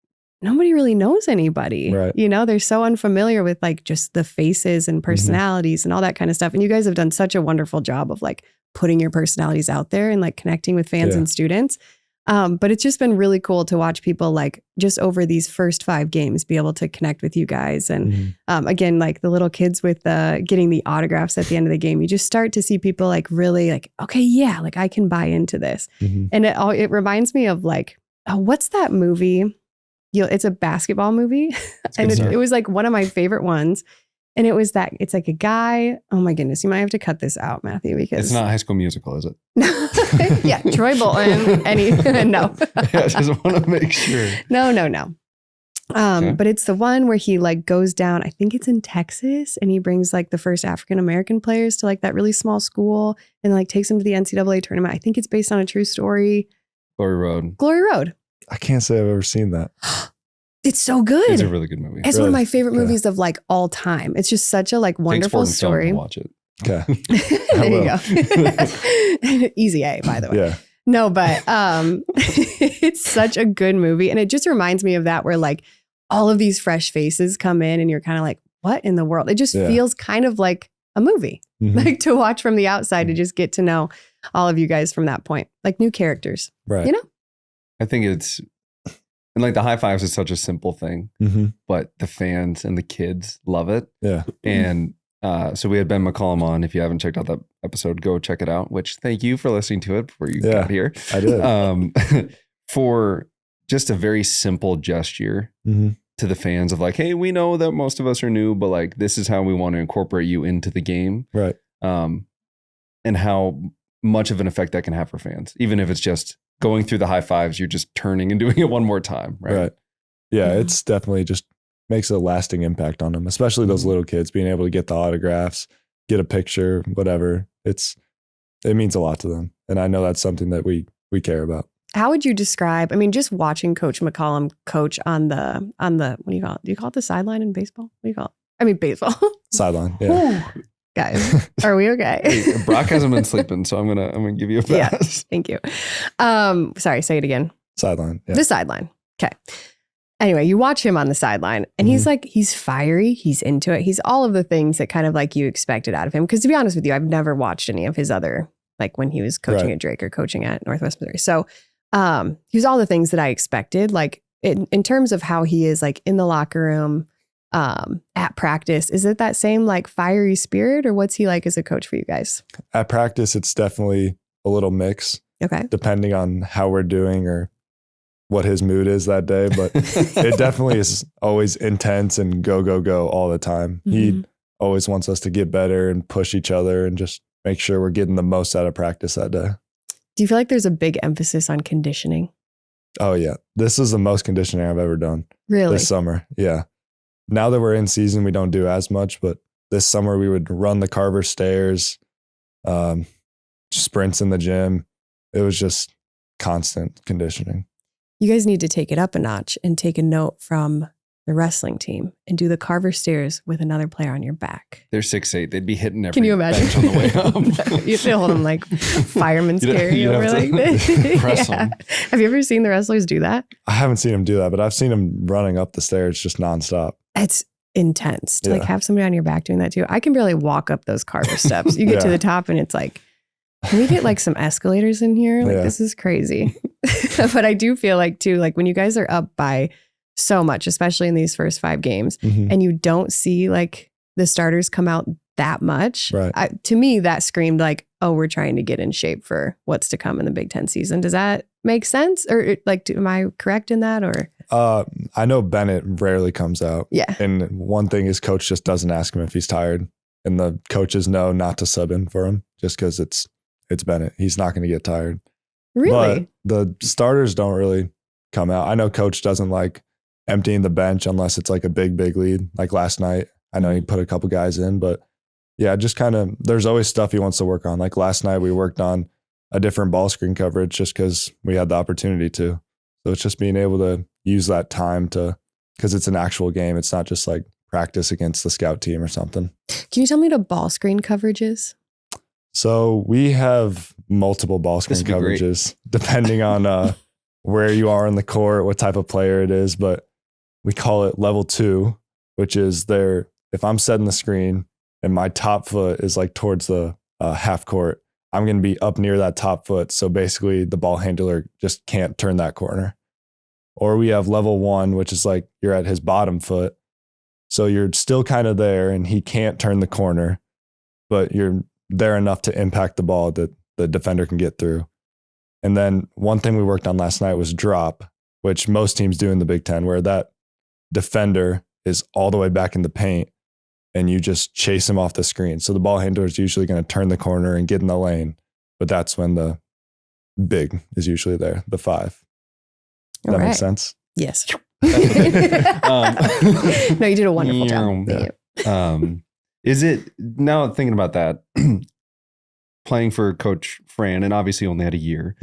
nobody really knows anybody. Right. You know, they're so unfamiliar with like just the faces and personalities and all that kind of stuff. And you guys have done such a wonderful job of like putting your personalities out there and like connecting with fans and students. But it's just been really cool to watch people like just over these first 5 games be able to connect with you guys. And again, like the little kids with getting the autographs at the end of the game, you just start to see people like really like, okay, yeah, like I can buy into this. And it reminds me of like, what's that movie? It's a basketball movie. And it was like one of my favorite ones. And it was that it's like a guy. Oh my goodness. You might have to cut this out, Matthew, because It's not High School Musical, is it? yeah. Troy Bolton. No. I just want to make sure. No. Okay. But it's the one where he like goes down, I think it's in Texas, and he brings like the first African-American players to like that really small school and like takes them to the NCAA tournament. I think it's based on a true story. Glory Road. Glory Road. I can't say I've ever seen that. It's so good. It's a really good movie. It's one of my favorite Okay. movies of like all time. It's just such a like wonderful Take sport and film story. to watch it. Okay. There you go. Easy A, by the way. Yeah. No, but it's such a good movie. And it just reminds me of that where like all of these fresh faces come in and you're kind of like, what in the world? It just feels kind of like a movie, like to watch from the outside to just get to know all of you guys from that point, like new characters. Right. You know? I think it's, and like the high fives is such a simple thing, but the fans and the kids love it. Yeah. And so we had Ben McCollum on. If you haven't checked out that episode, go check it out, which thank you for listening to it before you got here. I did. For just a very simple gesture to the fans of like, hey, we know that most of us are new, but like, this is how we want to incorporate you into the game. Right. And how much of an effect that can have for fans, even if it's just going through the high fives, you're just turning and doing it one more time. Right. Yeah. It's definitely just makes a lasting impact on them, especially those little kids being able to get the autographs, get a picture, whatever. It means a lot to them. And I know that's something that we care about. How would you describe, I mean, just watching Coach McCollum coach on the, what do you call it? Do you call it the sideline in baseball? What do you call it? I mean, baseball. Sideline. Yeah. Guys, are we okay? Hey, Brock hasn't been sleeping, so I'm gonna give you a pass. Thank you. Sorry, say it again. Sideline. Yeah. The sideline. Okay. Anyway, you watch him on the sideline and he's fiery. He's into it. He's all of the things that kind of like you expected out of him. Because to be honest with you, I've never watched any of his other, like when he was coaching at Drake or coaching at Northwest Missouri. So he was all the things that I expected. Like in terms of how he is like in the locker room, at practice, is it that same like fiery spirit or what's he like as a coach for you guys? At practice, it's definitely a little mix. Okay. Depending on how we're doing or what his mood is that day, but it definitely is always intense and go, go, go all the time. He always wants us to get better and push each other and just make sure we're getting the most out of practice that day. Do you feel like there's a big emphasis on conditioning? Oh, yeah. This is the most conditioning I've ever done. Really? This summer. Yeah. Now that we're in season, we don't do as much, but this summer we would run the Carver stairs, sprints in the gym. It was just constant conditioning. You guys need to take it up a notch and take a note from the wrestling team and do the Carver stairs with another player on your back. They're 6'8". They'd be hitting every Can you imagine? bench on the way up. You have to hold them like fireman's carry you'd over have like to this. press them. Have you ever seen the wrestlers do that? I haven't seen him do that, but I've seen him running up the stairs just nonstop. It's intense to like have somebody on your back doing that too. I can barely walk up those Carver steps. You get to the top and it's like, can we get like some escalators in here? Like this is crazy. But I do feel like too, like when you guys are up by so much, especially in these first 5 games, and you don't see like the starters come out that much. Right. To me, that screamed like, oh, we're trying to get in shape for what's to come in the Big Ten season. Does that make sense? Or like, am I correct in that? Or I know Bennett rarely comes out. Yeah. And one thing is coach just doesn't ask him if he's tired. And the coaches know not to sub in for him just because it's Bennett. He's not going to get tired. Really? But the starters don't really come out. I know coach doesn't like emptying the bench unless it's like a big lead. Like last night, I know he put a couple guys in, but yeah, just kind of, there's always stuff he wants to work on. Like last night we worked on a different ball screen coverage just because we had the opportunity to. So it's just being able to use that time because it's an actual game. It's not just like practice against the scout team or something. Can you tell me what a ball screen coverage is? So we have multiple ball screen coverages depending on where you are in the court, what type of player it is, but we call it level 2, which is if I'm setting the screen and my top foot is like towards the half court, I'm going to be up near that top foot. So basically the ball handler just can't turn that corner. Or we have level 1, which is like you're at his bottom foot. So you're still kind of there and he can't turn the corner, but you're there enough to impact the ball that the defender can get through. And then one thing we worked on last night was drop, which most teams do in the Big Ten, where that defender is all the way back in the paint and you just chase him off the screen. So the ball handler is usually going to turn the corner and get in the lane, but that's when the big is usually there, the 5. Does that make sense? Yes. No, you did a wonderful job. Yeah. Is it, now thinking about that, playing for Coach Fran, and obviously only had a year,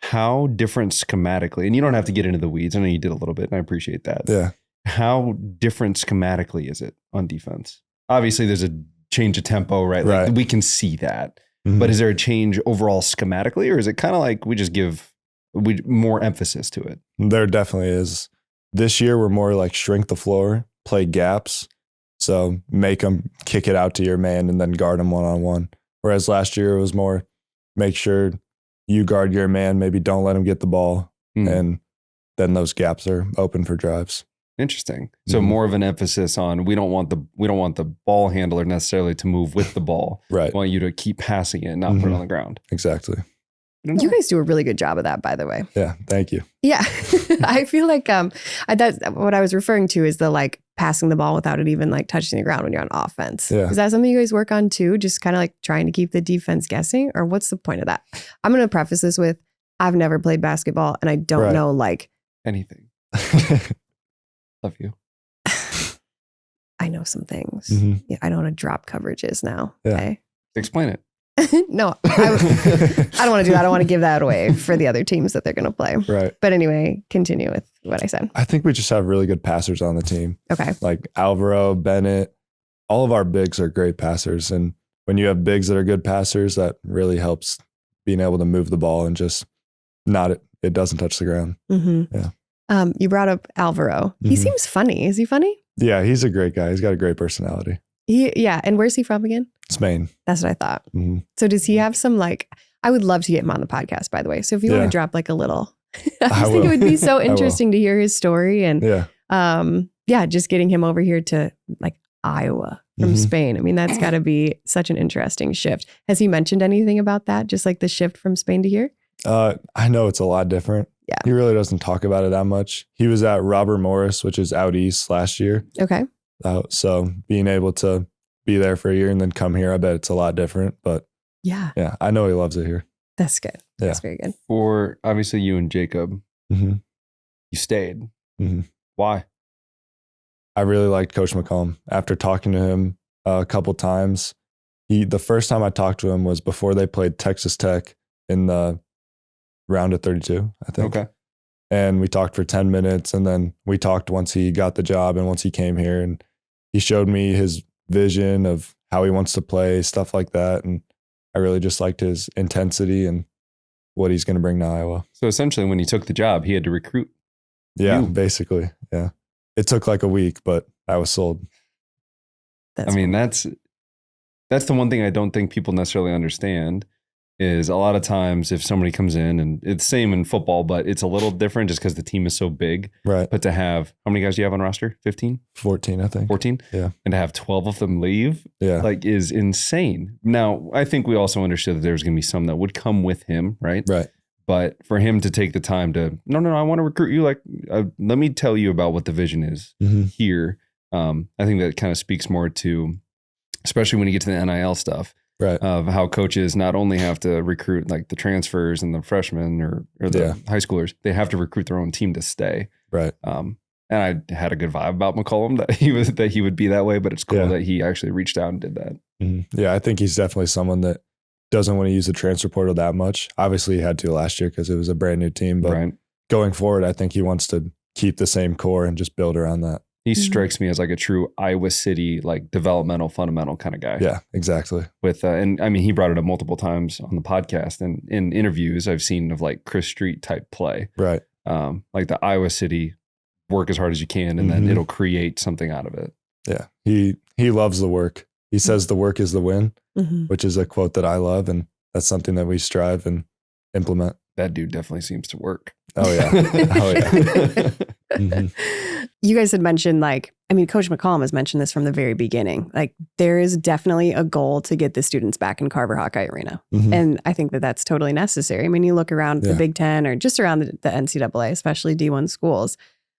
how different schematically, and you don't have to get into the weeds, I know you did a little bit and I appreciate that. Yeah. How different schematically is it on defense? Obviously there's a change of tempo, right? Like we can see that, but is there a change overall schematically, or is it kind of like we just give more emphasis to it? There definitely is. This year we're more like shrink the floor, play gaps. So make them kick it out to your man and then guard them one-on-one. Whereas last year it was more make sure you guard your man, maybe don't let him get the ball, and then those gaps are open for drives. Interesting. So more of an emphasis on we don't want the ball handler necessarily to move with the ball. Right. We want you to keep passing it, not put it on the ground. Exactly. You guys do a really good job of that, by the way. Yeah, thank you. Yeah. I feel like that's what I was referring to is the like passing the ball without it even like touching the ground when you're on offense. Yeah. Is that something you guys work on too? Just kind of like trying to keep the defense guessing? Or what's the point of that? I'm going to preface this with I've never played basketball and I don't know like anything. Love you. I know some things. Mm-hmm. Yeah, I know what a drop coverage is now. Yeah. Okay. Explain it. No, I don't want to do that. I don't want to give that away for the other teams that they're going to play. Right. But anyway, continue with what I said. I think we just have really good passers on the team. Okay. Like Alvaro, Bennett, all of our bigs are great passers. And when you have bigs that are good passers, that really helps being able to move the ball and just it doesn't touch the ground. Mm-hmm. Yeah. You brought up Alvaro. He seems funny. Is he funny? Yeah, he's a great guy. He's got a great personality. And where's he from again? Spain. That's what I thought. Mm-hmm. So does he have some like, I would love to get him on the podcast, by the way. So if you want to drop like a little, I just think it would be so interesting to hear his story and just getting him over here to like Iowa from Spain. I mean, that's got to be such an interesting shift. Has he mentioned anything about that? Just like the shift from Spain to here? I know it's a lot different. Yeah. He really doesn't talk about it that much. He was at Robert Morris, which is out east last year. Okay. So being able to be there for a year and then come here, I bet it's a lot different. But Yeah. yeah, I know he loves it here. That's good. Yeah. That's very good. For obviously you and Jacob, Mm-hmm. you stayed. Mm-hmm. Why? I really liked Coach McCollum. After talking to him a couple times, the first time I talked to him was before they played Texas Tech in the round of 32, I think. Okay. And we talked for 10 minutes, and then we talked once he got the job and once he came here, and he showed me his vision of how he wants to play, stuff like that. And I really just liked his intensity and what he's going to bring to Iowa. So essentially when he took the job, he had to recruit. Yeah, You. basically. Yeah. It took like a week, but I was sold. That's I mean, that's the one thing I don't think people necessarily understand is a lot of times if somebody comes in, and it's same in football, but it's a little different just because the team is so big. Right. But to have, how many guys do you have on roster? 15? 14, I think. 14? Yeah. And to have 12 of them leave, Yeah. like, is insane. Now, I think we also understood that there was going to be some that would come with him, right? Right. But for him to take the time to, no, I want to recruit you. Like, let me tell you about what the vision is Mm-hmm. here. I think that kind of speaks more to, especially when you get to the NIL stuff, Right. of how coaches not only have to recruit like the transfers and the freshmen or the high schoolers, they have to recruit their own team to stay. Right. And I had a good vibe about McCollum that he would be that way, but it's cool that he actually reached out and did that. Mm-hmm. Yeah, I think he's definitely someone that doesn't want to use the transfer portal that much. Obviously, he had to last year because it was a brand new team. But Right. going forward, I think he wants to keep the same core and just build around that. He Mhm. strikes me as like a true Iowa City, like developmental, fundamental kind of guy. Yeah, exactly. With and I mean, he brought it up multiple times on the podcast and in interviews I've seen of like Chris Street type play. Right. Like the Iowa City, work as hard as you can, and then Mhm. it'll create something out of it. Yeah. He loves the work. He says the work is the win, Mhm. which is a quote that I love. And that's something that we strive and implement. That dude definitely seems to work. Oh, yeah. Oh, yeah. Mhm. You guys had mentioned Coach McCollum has mentioned this from the very beginning. Like there is definitely a goal to get the students back in Carver Hawkeye Arena. Mhm. And I think that that's totally necessary. I mean, you look around the Yeah. Big Ten or just around the NCAA, especially D1 schools,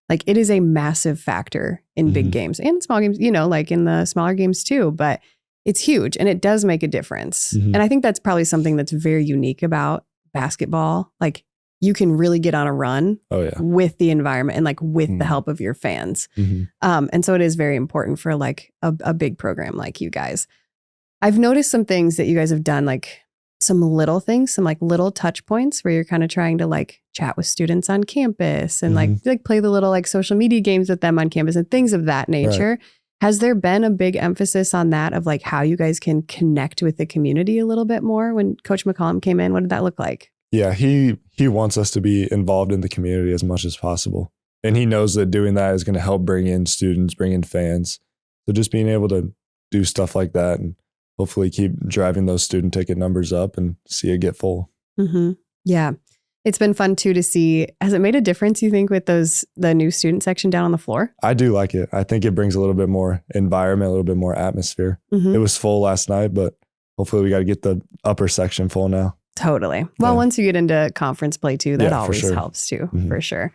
like it is a massive factor in big Mhm. games and small games, like in the smaller games too, but it's huge and it does make a difference. Mhm. And I think that's probably something that's very unique about basketball. Like you can really get on a run Oh, yeah. with the environment and like with the Mhm. help of your fans. Mhm. And so it is very important for like a big program like you guys. I've noticed some things that you guys have done, like some little things, some like little touch points where you're kind of trying to like chat with students on campus and like play the little like social media games with them on campus and things of that nature. Has there been a big emphasis on that of like how you guys can connect with the community a little bit more when Coach McCollum came in? What did that look like? Yeah, he wants us to be involved in the community as much as possible. And he knows that doing that is going to help bring in students, bring in fans. So just being able to do stuff like that and hopefully keep driving those student ticket numbers up and see it get full. Mm-hmm. Yeah. It's been fun too to see. Has it made a difference, you think, with the new student section down on the floor? I do like it. I think it brings a little bit more environment, a little bit more atmosphere. Mm-hmm. It was full last night, but hopefully we got to get the upper section full now. Totally. Well, Yeah. once you get into conference play too, that Yeah, for always sure. helps too, Mhm. for sure.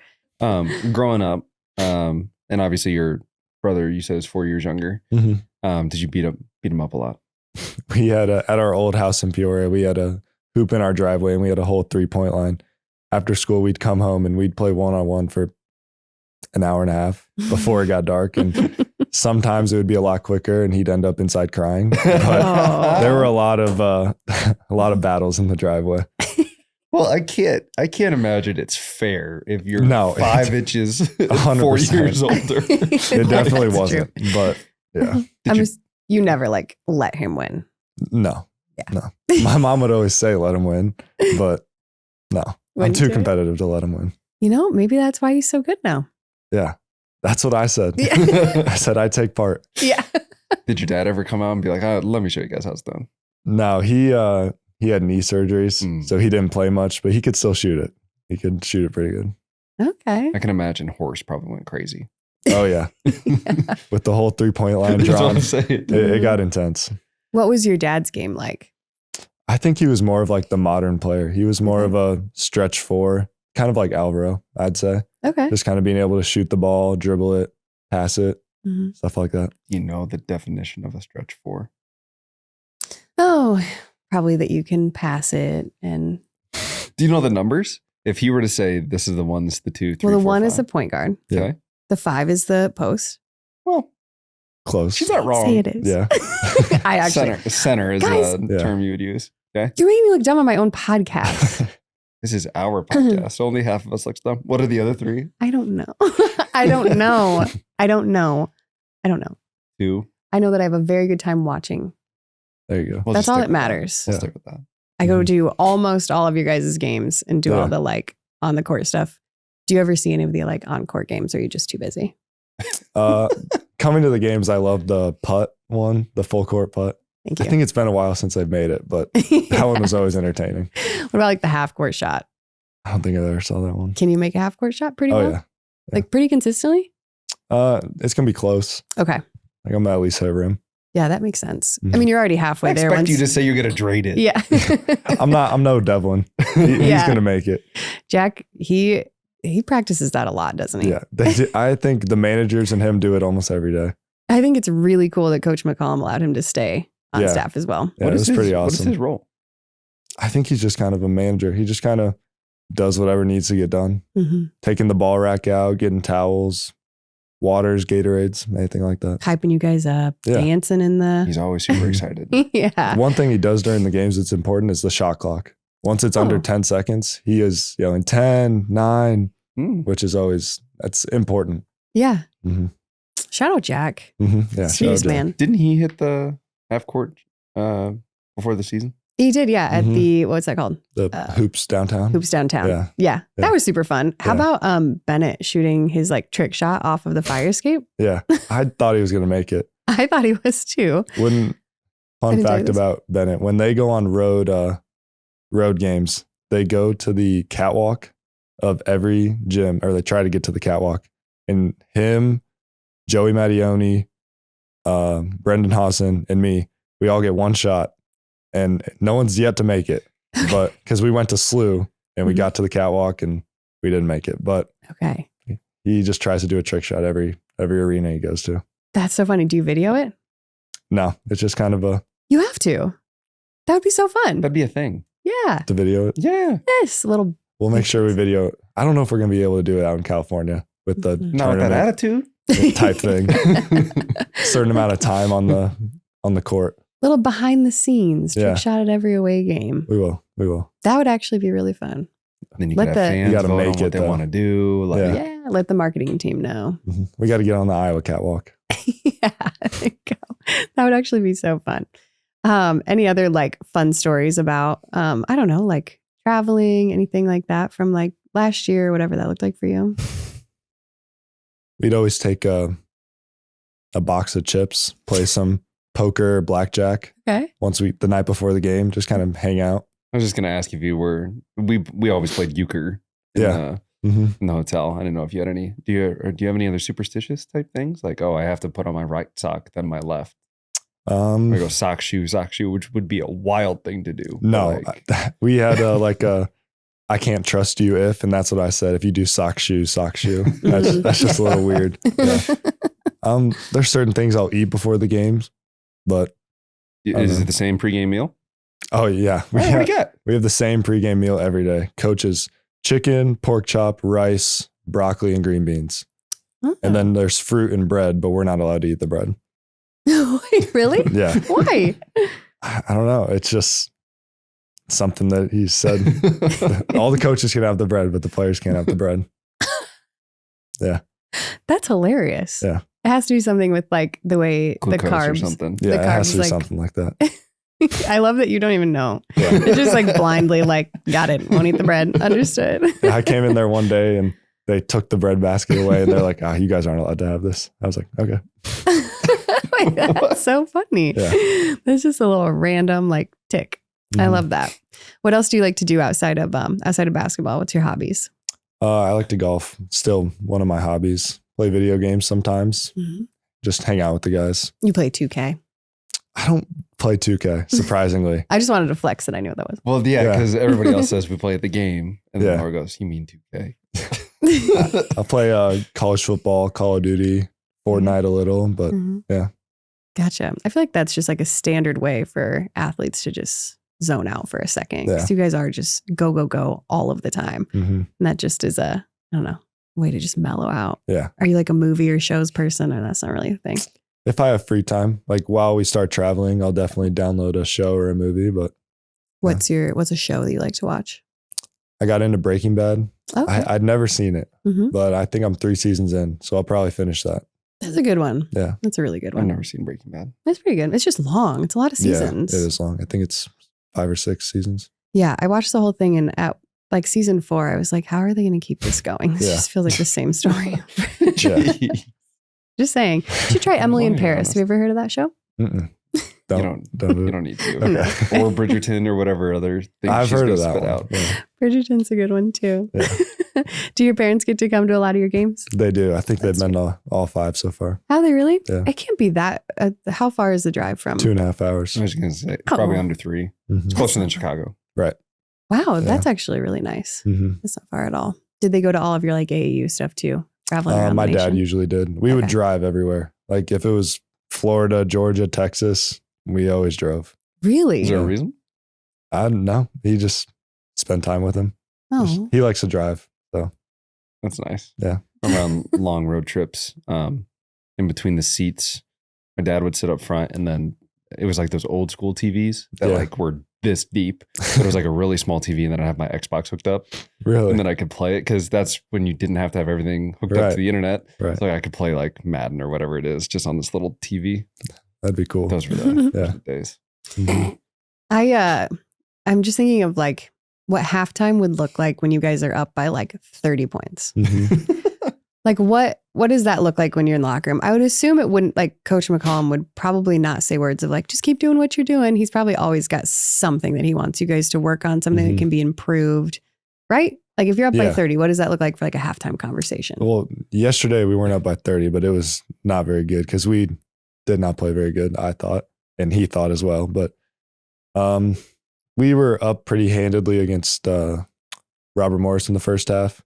Growing up, and obviously your brother, you said, is 4 years younger. Mhm. Did you beat him up a lot? We had at our old house in Peoria, we had a hoop in our driveway and we had a whole 3-point line. After school, we'd come home and we'd play one-on-one for an hour and a half before it got dark. And sometimes it would be a lot quicker and he'd end up inside crying. But Aw. there were a lot of battles in the driveway. Well, I can't imagine it's fair if you're No, 5 inches, 4 100%. years older. It definitely That's wasn't. true. But yeah, You never like let him win. no. Yeah. No. My mom would always say, let him win. But no, I'm Wouldn't too you? competitive to let him win. Maybe that's why he's so good now. Yeah, that's what I said. Yeah. I said I'd take part. Yeah. Did your dad ever come out and be like, let me show you guys how it's done? No, he had knee surgeries, Mm. so he didn't play much, but he could still shoot it. He could shoot it pretty good. Okay. I can imagine Horse probably went crazy. Oh yeah, with the whole 3-point line That's what drawn, I'm saying. it got intense. What was your dad's game like? I think he was more of like the modern player. He was more of a stretch 4, kind of like Alvaro, I'd say. Okay. Just kind of being able to shoot the ball, dribble it, pass it, Mhm. stuff like that. You know the definition of a stretch four. Oh, probably that you can pass it. And Do you know the numbers? If he were to say this is the one, this is the 2, 3, well, the 4, one is the 5. point guard. Yeah. Okay. The 5 is the post. Well, Close. she's not wrong. Say it is. Yeah. I actually. Center is Guys- a Yeah. term you would use. Okay. You're making me look dumb on my own podcast. This is our podcast. Only half of us looks dumb. What are the other 3? I don't know. I don't know. I don't know. 2. I know that I have a very good time watching. There you go. We'll That's just all stick that with matters. We'll Yeah. stick with that. I go to almost all of your guys' games and do all Yeah. the like on the court stuff. Do you ever see any of the like on court games, or are you just too busy? Coming to the games, I love the putt one, the full court putt. Thank I you. think it's been a while since I've made it, but that one was always entertaining. What about like the half court shot? I don't think I ever saw that one. Can you make a half court shot pretty Oh well? yeah. Like pretty consistently? It's gonna be close. Okay. Like I'm gonna at least hit a rim. Yeah, that makes sense. I Mhm. mean, you're already halfway I there. expect Once, you to say you're going to drain it. yeah. I'm no Devlin. He's Yeah. gonna make it. Jack, he practices that a lot, doesn't he? Yeah. I think the managers and him do it almost every day. I think it's really cool that Coach McCollum allowed him to stay on Yeah. staff as well. Yeah, What it is was his, pretty What is awesome. his role? I think he's just kind of a manager. He just kind of does whatever needs to get done. Mm-hmm. Taking the ball rack out, getting towels, waters, Gatorades, anything like that. Hyping you guys up, Yeah. dancing in the. He's always super excited. Yeah. One thing he does during the games that's important is the shot clock. Once it's under Oh. 10 seconds, he is yelling 10, 9, Mm. which is always, that's important. Yeah. Mhm. Shout out Jack. Yeah. shout out Jeez, Jack. man. Didn't he hit the half court before the season? He did, yeah, at Mhm. the, what's that called? The hoops downtown. Hoops Downtown. Yeah. Yeah. That Yeah. was super fun. How Yeah. about Bennett shooting his like trick shot off of the fire escape? Yeah. I thought he was going to make it. I thought he was too. Fun didn't tell you fact this. about Bennett, when they go on road games, they go to the catwalk of every gym, or they try to get to the catwalk. And him, Joey Mattioni, Brendan Hassan, and me, we all get one shot. And no one's yet to make it. But because we went to SLU and we Mhm. got to the catwalk and we didn't make it. But Okay. he just tries to do a trick shot every arena he goes to. That's so funny. Do you video it? No, it's just kind of You have to. That would be so fun. That'd be a thing. Yeah. to video it. Yeah. Yes. A little. We'll make sure we video. I don't know if we're going to be able to do it out in California with the Mhm. Not with that tournament attitude. type thing. Certain amount of time on the court. Little behind the scenes trick Yeah. shot at every away game. We will. That would actually be really fun. Then you Let got the- fans You gotta vote make on what it, they though. want to do. Like, Yeah. Yeah. Let the marketing team know. Mhm. We got to get on the Iowa catwalk. Yeah. There you go. That would actually be so fun. Any other like fun stories about, I don't know, like traveling, anything like that from like last year, whatever that looked like for you? We'd always take a box of chips, play some poker, blackjack. Okay. The night before the game, just kind of hang out. I was just gonna ask if you were. We always played euchre. Yeah. In the hotel. I didn't know if you had any. Do you have any other superstitious type things? Like, oh, I have to put on my right sock, then my left. I go sock shoe, which would be a wild thing to do. No, Like, we had I can't trust you if, and that's what I said. If you do sock shoe. That's just a little weird. Yeah. There's certain things I'll eat before the games, but is it the same pregame meal? oh yeah, What do we get? we have the same pregame meal every day. Coach's chicken, pork chop, rice, broccoli, and green beans. And then there's fruit and bread, but we're not allowed to eat the bread. Wait, really? Yeah. Why? I don't know. It's just something that he said. All the coaches can have the bread, but the players can't have the bread. That's hilarious. Yeah. It has to be something with like the way Glucose the or carbs. something. Yeah, The it has to be carbs, like- something like that. I love that you don't even know. Yeah. It's just like blindly like, got it. Won't eat the bread. Understood. Yeah, I came in there one day and they took the bread basket away and they're like, you guys aren't allowed to have this. I was like, okay. Like, that's so funny. Yeah. That's just a little random like tick. I Mhm. love that. What else do you like to do outside of basketball? What's your hobbies? I like to golf. Still one of my hobbies. Play video games sometimes. Just hang out with the guys. You play 2K. I don't play 2K, surprisingly. I just wanted to flex that I knew what that was. Well, yeah, Yeah. because everybody else says we play at the game. And then Yeah. Laura goes, you mean 2K? I play college football, Call of Duty, Fortnite a little, but Mhm. yeah. Gotcha. I feel like that's just like a standard way for athletes to just zone out for a second. Because you guys are just go, go, go all of the time. hmm And that just is a, I don't know, way to just mellow out. Yeah. Are you like a movie or shows person, or that's not really a thing? If I have free time, like while we start traveling, I'll definitely download a show or a movie. But What's a show that you like to watch? I got into Breaking Bad. Okay. I'd never seen it, Mhm. but I think I'm 3 seasons in, so I'll probably finish that. That's a good one. Yeah. That's a really good I've one. never seen Breaking Bad. That's pretty good. It's just long. It's a lot of seasons. Yeah, it is long. I think it's 5 or 6 seasons. Yeah, I watched the whole thing, and at like season 4, I was like, how are they going to keep this going? This Yeah. just feels like the same story. Yeah. Just saying. You should try Emily in Well, Paris. honest. Have you ever heard of that show? Mm-mm. You Don't do You it. don't need to. Okay. Or Bridgerton or whatever other thing I've she's heard gonna of that spit one. out. Yeah. Bridgerton's a good one too. Yeah. Do your parents get to come to a lot of your games? They do. I think That's they've been all 5 so far. How they really? Yeah. It can't be that. How far is the drive from? 2.5 hours. I was going to say Oh. probably under 3. Mhm. It's closer than Chicago. Right. Wow, that's actually really nice. hmm That's not far at all. Did they go to all of your like AAU stuff too? Traveling around My the dad nation? usually did. We would Okay. drive everywhere. Like if it was Florida, Georgia, Texas, we always drove. Really? Is there a Yeah. reason? I don't know. He just spent time with him. Oh, He likes to drive. So That's nice. Yeah. I'm on long road trips. In between the seats, my dad would sit up front, and then it was like those old school TVs that Yeah. like were this deep. But it was like a really small TV, and then I have my Xbox hooked up, really, and then I could play it because that's when you didn't have to have everything hooked up Right. to the internet. right. So I could play like Madden or whatever it is, just on this little TV. That'd be cool. Those were the Yeah. the days. Mhm. I'm just thinking of like what halftime would look like when you guys are up by like 30 points. Mhm. Like what does that look like when you're in the locker room? I would assume it wouldn't, like Coach McCollum would probably not say words of like, just keep doing what you're doing. He's probably always got something that he wants you guys to work on, something that Mhm. can be improved, right? Like if you're up by Yeah. 30, what does that look like for like a halftime conversation? Well, yesterday we weren't up by 30, but it was not very good because we did not play very good, I thought, and he thought as well. But we were up pretty handedly against Robert Morris in the first half.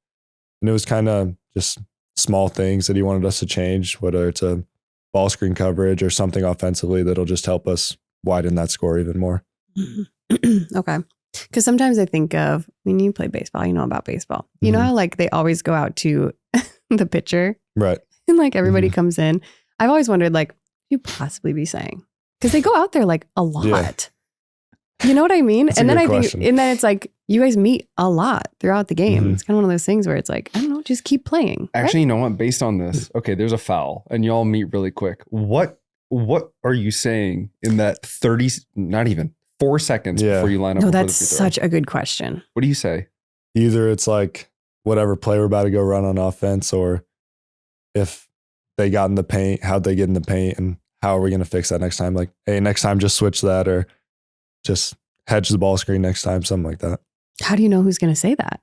And it was kind of just small things that he wanted us to change, whether it's a ball screen coverage or something offensively that'll just help us widen that score even more. Okay. Because sometimes I think of, I mean, you play baseball, you know about baseball. You know Mhm. how like they always go out to the pitcher Right. and like everybody Mhm. comes in. I've always wondered, like, what you possibly be saying? Because they go out there like a lot. Yeah. You know what I mean? That's a And then good I think, question. and then it's like you guys meet a lot throughout the game. Mhm. It's kind of one of those things where it's like, I don't know, just keep playing. right? Actually, you know what? Based on this, okay, there's a foul, and y'all meet really quick. What are you saying in that 30? Not even 4 seconds Yeah. before you line up? No, before that's the free throw? such a good question. What do you say? Either it's like whatever play we're about to go run on offense, or if they got in the paint, how'd they get in the paint, and how are we going to fix that next time? Like, hey, next time just switch that, or just hedge the ball screen next time, something like that. How do you know who's going to say that?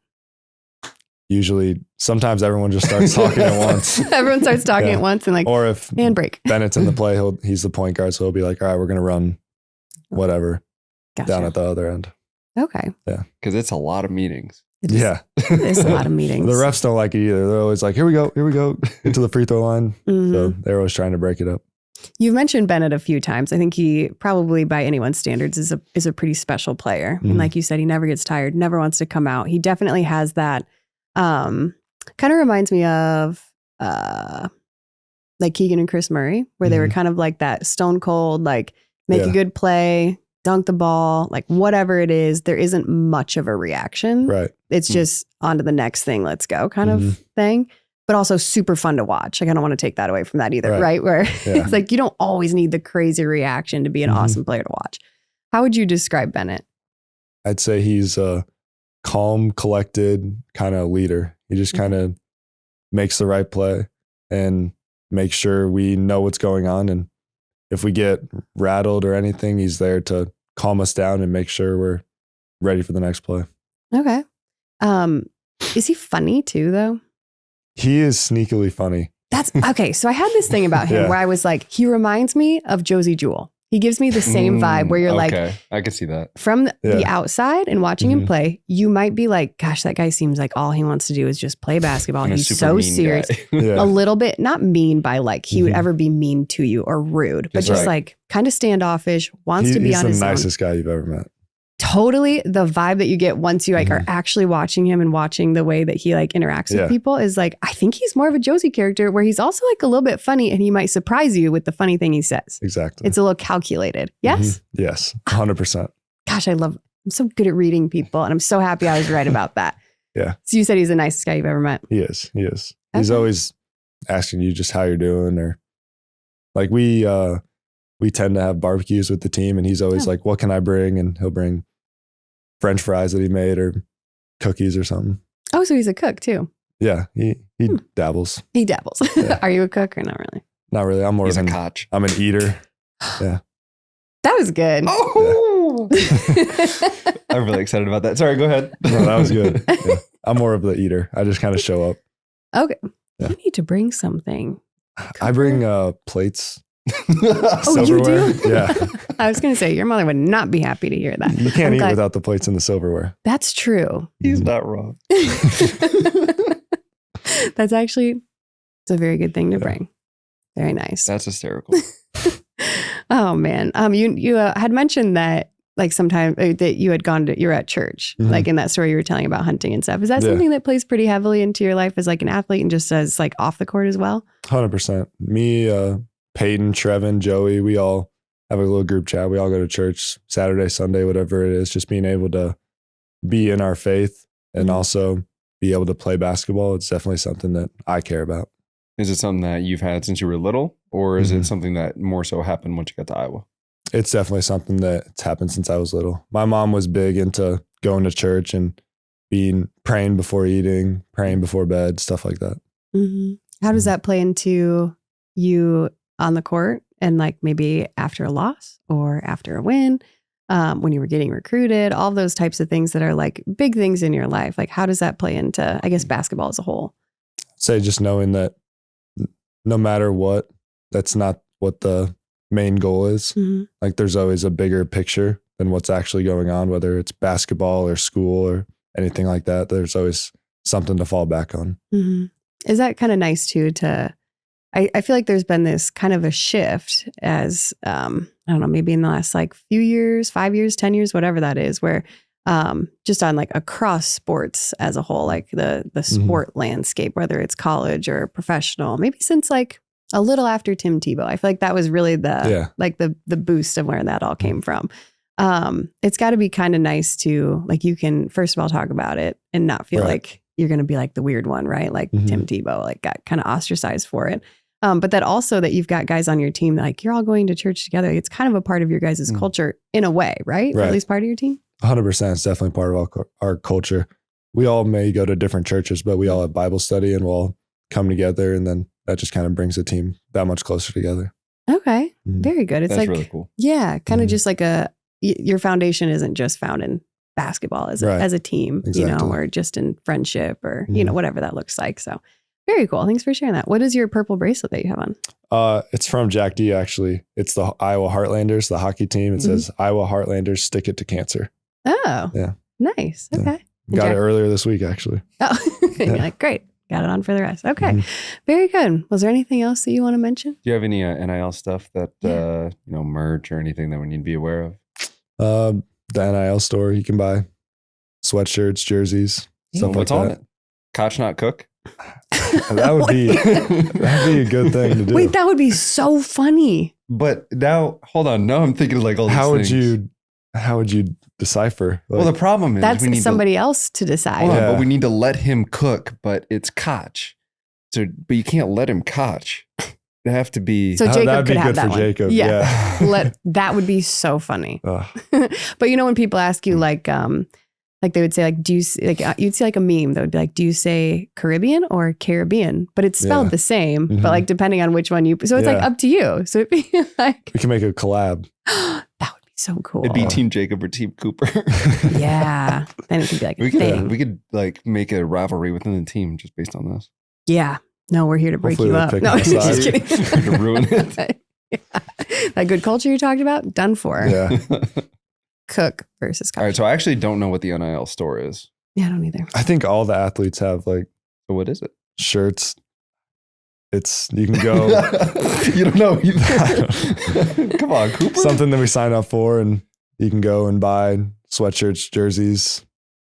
Usually, sometimes everyone just starts talking at once. Everyone starts talking Yeah. at once and like, Or if and break. Bennett's in the play, he's the point guard, so he'll be like, all right, we're going to run whatever Gotcha. down at the other end. Okay. Because it's a lot of meetings. It is- Yeah. It's a lot of meetings. The refs don't like it either. They're always like, here we go, into the free throw line. Mhm. So they're always trying to break it up. You've mentioned Bennett a few times. I think he probably, by anyone's standards, is a pretty special player. And Mhm. like you said, he never gets tired, never wants to come out. He definitely has that. Kind of reminds me of like Keegan and Chris Murray, where they were Mhm. kind of like that stone cold, like make a Yeah. good play, dunk the ball, like whatever it is. There isn't much of a reaction. Right. It's Mm. just on to the next thing, let's go kind Mhm. of thing. But also super fun to watch. Like I don't want to take that away from that either, Right. right? Where Yeah. it's like you don't always need the crazy reaction to be an Mhm. awesome player to watch. How would you describe Bennett? I'd say he's a calm, collected kind of leader. He just kind of makes the right play and makes sure we know what's going on. And if we get rattled or anything, he's there to calm us down and make sure we're ready for the next play. Okay. Is he funny too though? He is sneakily funny. That's okay. So I had this thing about him Yeah. where I was like, he reminds me of Josie Jewell. He gives me the same vibe where you're like, I could see that. from the outside and watching him play, you might be like, gosh, that guy seems like all he wants to do is just play basketball. And a He's super so mean serious. guy. A little bit, not mean by like he would ever be mean to you or rude, but just like kind of standoffish, wants to be on his own. He's the nicest guy you've ever met. Totally. The vibe that you get once you like are actually watching him and watching the way that he like interacts with people is like, I think he's more of a Josie character where he's also like a little bit funny and he might surprise you with the funny thing he says. Exactly. It's a little calculated. Yes? Yes. 100%. Gosh, I'm so good at reading people and I'm so happy I was right about that. Yeah. So you said he's the nicest guy you've ever met. He is. He's always asking you just how you're doing, or like we tend to have barbecues with the team and he's always like, what can I bring? And he'll bring French fries that he made or cookies or something. Oh, so he's a cook too. Yeah, he dabbles. He dabbles. Yeah. Are you a cook or not really? Not really. I'm more He's of a Koch. I'm an eater. Yeah. That was good. Oh, I'm really excited about that. Sorry, go ahead. No, that was good. Yeah. I'm more of the eater. I just kind of show up. Okay. Yeah. You need to bring something. I bring plates. Oh, you do? Yeah. I was going to say, your mother would not be happy to hear that. You can't I'm eat glad- without the plates and the silverware. That's true. He's not wrong. That's actually, it's a very good thing to bring. Very nice. That's hysterical. Oh man. You had mentioned that like sometime that you had you're at church, like in that story you were telling about hunting and stuff. Is that something that plays pretty heavily into your life as like an athlete and just as like off the court as well? 100%. Me, Peyton, Trevin, Joey, we all have a little group chat. We all go to church Saturday, Sunday, whatever it is. Just being able to be in our faith and also be able to play basketball. It's definitely something that I care about. Is it something that you've had since you were little, or is it something that more so happened once you got to Iowa? It's definitely something that's happened since I was little. My mom was big into going to church and praying before eating, praying before bed, stuff like that. Mm-hmm. How does that play into you on the court and like maybe after a loss or after a win, when you were getting recruited, all those types of things that are like big things in your life? Like how does that play into, I guess, basketball as a whole? Say just knowing that no matter what, that's not what the main goal is. Like there's always a bigger picture than what's actually going on, whether it's basketball or school or anything like that. There's always something to fall back on. Is that kind of nice too I feel like there's been this kind of a shift as, I don't know, maybe in the last like few years, 5 years, 10 years, whatever that is, where just on like across sports as a whole, like the sport landscape, whether it's college or professional, maybe since like a little after Tim Tebow. I feel like that was really the boost of where that all came from. It's got to be kind of nice to like, you can first of all talk about it and not feel like you're going to be like the weird one, right? Like Tim Tebow, like got kind of ostracized for it. But that also that you've got guys on your team that like you're all going to church together. It's kind of a part of your guys' culture in a way, right? Or at least part of your team. 100%. It's definitely part of our culture. We all may go to different churches, but we all have Bible study and we'll all come together, and then that just kind of brings the team that much closer together. Okay. Very good. It's That's like, really cool. Yeah, kind of just like your foundation isn't just found in basketball as a team, you know, or just in friendship or, you know, whatever that looks like. So very cool. Thanks for sharing that. What is your purple bracelet that you have on? It's from Jack D, actually. It's the Iowa Heartlanders, the hockey team. It says Iowa Heartlanders, stick it to cancer. Oh, yeah. Nice. Okay. Got it earlier this week, actually. Oh, you're like, great. Got it on for the rest. Okay. Very good. Was there anything else that you want to mention? Do you have any NIL stuff that, you know, merch or anything that we need to be aware of? The NIL store, you can buy sweatshirts, jerseys, stuff What's like on that. it? Koch, not cook? That'd be a good thing to do. Wait, that would be so funny. But now, hold on. Now I'm thinking of like all these things. How would you decipher? Well, the problem is that's somebody else to decide. Hold on, but we need to let him cook, but it's Koch. So, but you can't let him Koch. It have to be. So Jacob that'd could be have good that for one. Jacob. Yeah. That would be so funny. But you know, when people ask you like they would say like, do you like, you'd see like a meme that would be like, do you say Caribbean or Caribbean? But it's spelled the same, but like depending on which one so it's like up to you. So it'd be like, we can make a collab. That would be so cool. It'd be Team Jacob or Team Cooper. Yeah. Then it could be like a thing. We could like make a rivalry within the team just based on this. Yeah. No, we're here to break Hopefully you they'll up. pick No, my just side. kidding. To ruin it. That good culture you talked about, done for. Yeah. Cook versus Koch. All right, so I actually don't know what the NIL store is. Yeah, I don't either. I think all the athletes have like So what is it? shirts. You can go You don't know either. Come on, Cooper. something that we sign up for, and you can go and buy sweatshirts, jerseys,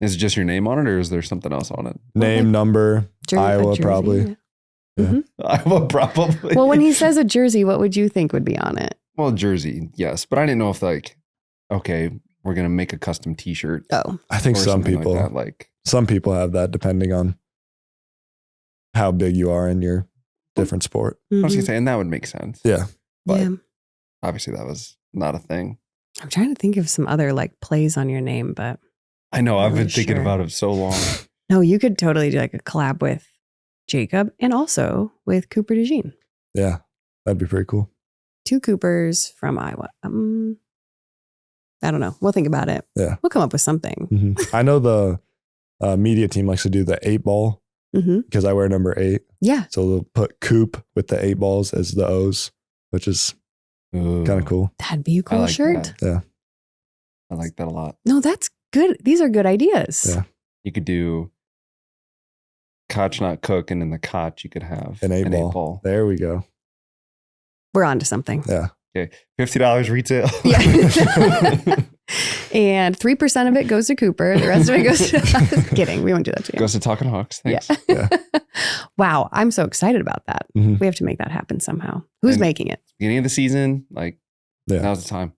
Is it just your name on it, or is there something else on it? name, like number, Iowa jersey, probably. yeah. Iowa, probably. Well, when he says a jersey, what would you think would be on it? Well, jersey, yes, but I didn't know if like, okay, we're gonna make a custom T-shirt. Oh, I think or some something people, like, that. Like some people have that depending on how big you are in your different sport. I was mhm. gonna say, and that would make sense. Yeah. but Yeah. obviously that was not a thing. I'm trying to think of some other like plays on your name, but I know. I've Really been thinking sure. about it so long. no, you could totally do like a collab with Jacob and also with Cooper DeJean. Yeah. That'd be pretty cool. 2 Coopers from Iowa. I don't know. We'll think about it. Yeah. We'll come up with something. Mhm. I know the media team likes to do the 8 ball hmm because I wear number 8. Yeah. So they'll put Coop with the 8 balls as the O's, which is kind of cool. That'd be a I cool like shirt. that. Yeah. I like that a lot. No, that's good. These are good ideas. Yeah. You could do Koch, not Cook, and in the Koch you could have An 8 ball. There we go. We're on to something. Yeah. $50 retail. Yeah. And 3% of it goes to Cooper. The rest of it goes to us. Kidding. We won't do that to you. Goes to Talkin Hawks. Thanks. Yeah. Wow. I'm so excited about that. Mhm. We have to make that happen somehow. Who's And- making it? Beginning of the season, like Yeah. now's the time.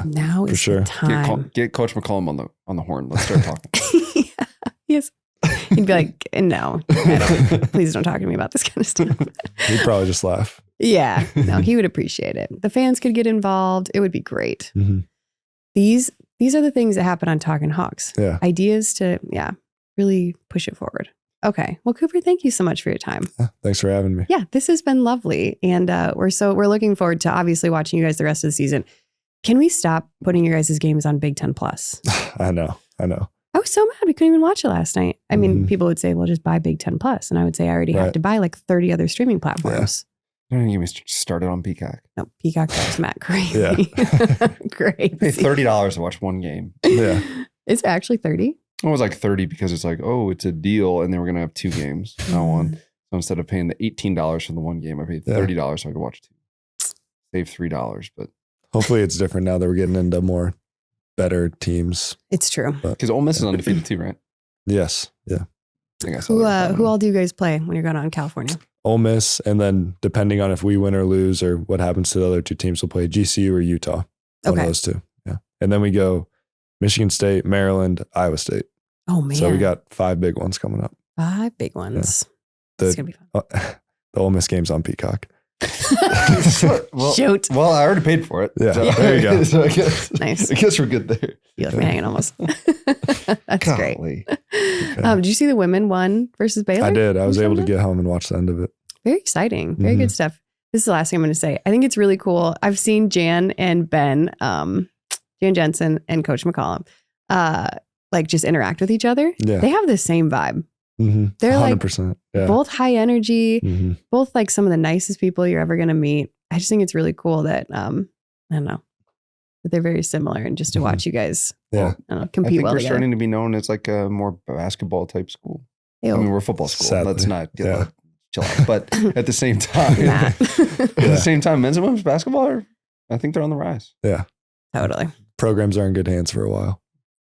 Now For is sure. the Get, time. get Coach McCollum on the horn. Let's start talking. Yeah. Yes. He'd be like, no, please don't talk to me about this kind of stuff. He'd probably just laugh. Yeah. No, he would appreciate it. The fans could get involved. It would be great. Mhm. These are the things that happen on Talkin Hawks. Yeah. Ideas to, really push it forward. Okay. Well, Cooper, thank you so much for your time. Yeah. Thanks for having me. Yeah, this has been lovely. And we're looking forward to obviously watching you guys the rest of the season. Can we stop putting your guys' games on Big Ten Plus? I know. I was so mad we couldn't even watch it last night. I mean, Mhm. people would say, well, just buy Big Ten Plus. And I would say I already have Right. to buy like 30 other streaming platforms. Don't even get me started on Peacock. No, Peacock drives Matt crazy. Yeah. Crazy. Pay $30 to watch one game. Yeah. It's actually 30. It was like 30 because it's like, oh, it's a deal, and then we're gonna have 2 games, not one. So instead of paying the $18 for the one game, I paid Yeah. $30 so I could watch 2. Save $3, but Hopefully it's different now that we're getting into more better teams. It's true. because Ole Miss is undefeated too, right? Yes. Yeah. I think I saw that. Who all do you guys play when you're going out in California? Ole Miss, and then depending on if we win or lose or what happens to the other 2 teams, we'll play GCU or Utah. One Okay. of those 2. Yeah. And then we go Michigan State, Maryland, Iowa State. Oh, man. So we got 5 big ones coming up. 5 big ones. The- It's going to be fun. The Ole Miss game's on Peacock. well, Shoot. well, I already paid for it. Yeah, there you go. So I guess, Nice. I guess we're good there. You left me hanging almost. That's great. Golly. Did you see the women won versus Baylor? I did. I was You able saw to that? get home and watch the end of it. Very exciting. Very good stuff. This is the last thing I'm going to say. I think it's really cool. I've seen Jan and Ben, Jan Jensen and Coach McCollum, like just interact with each other. Yeah. They have the same vibe. Mm-hmm. They're like 100%. Yeah. both high energy, Mhm. both like some of the nicest people you're ever going to meet. I just think it's really cool that, I don't know, that they're very similar, and just to Mhm. watch you guys Yeah. I don't know, I compete think well we're together. starting to be known as like a more basketball type school. Ew. I mean, we're a football school. Sadly. Let's not get Yeah. chill out. But at the same time, Matt. at the same time, men's and women's basketball are, I think they're on the rise. Totally. Programs are in good hands for a while.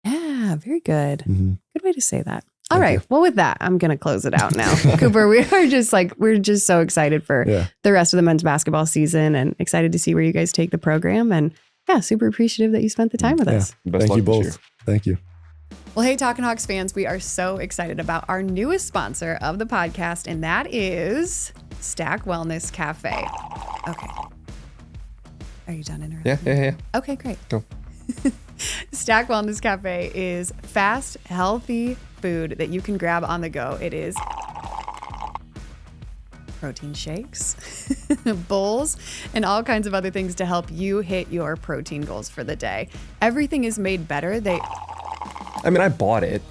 Yeah, very good. Mhm. Good way to say that. All Thank right. you. Well, with that, I'm going to close it out now. Cooper, we're just so excited for Yeah. the rest of the men's basketball season, and excited to see where you guys take the program. And yeah, super appreciative that you spent the time with Yeah. us. Best Thank luck you this both. year. Thank you. Well, hey, Talkin Hawks fans, we are so excited about our newest sponsor of the podcast, and that is Stack Wellness Cafe. Okay. Are you done interrupting? Yeah. Okay, great. Go. Stack Wellness Cafe is fast, healthy food that you can grab on the go. It is protein shakes, bowls, and all kinds of other things to help you hit your protein goals for the day. Everything is made better. I mean, I bought it.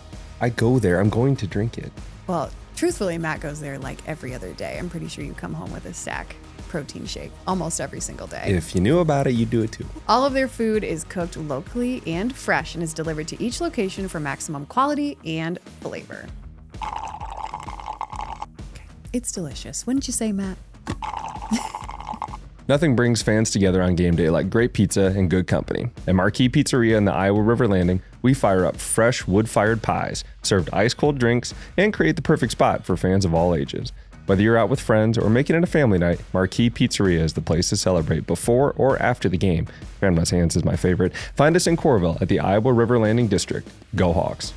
I go there. I'm going to drink it. Well, truthfully, Matt goes there like every other day. I'm pretty sure you come home with a stack protein shake almost every single day. If you knew about it, you'd do it too. All of their food is cooked locally and fresh and is delivered to each location for maximum quality and flavor. Okay. It's delicious. Wouldn't you say, Matt? Nothing brings fans together on game day like great pizza and good company. At Marquee Pizzeria in the Iowa River Landing, we fire up fresh wood-fired pies, served ice-cold drinks, and create the perfect spot for fans of all ages. Whether you're out with friends or making it a family night, Marquee Pizzeria is the place to celebrate before or after the game. Grandma's Hands is my favorite. Find us in Coralville at the Iowa River Landing District. Go Hawks.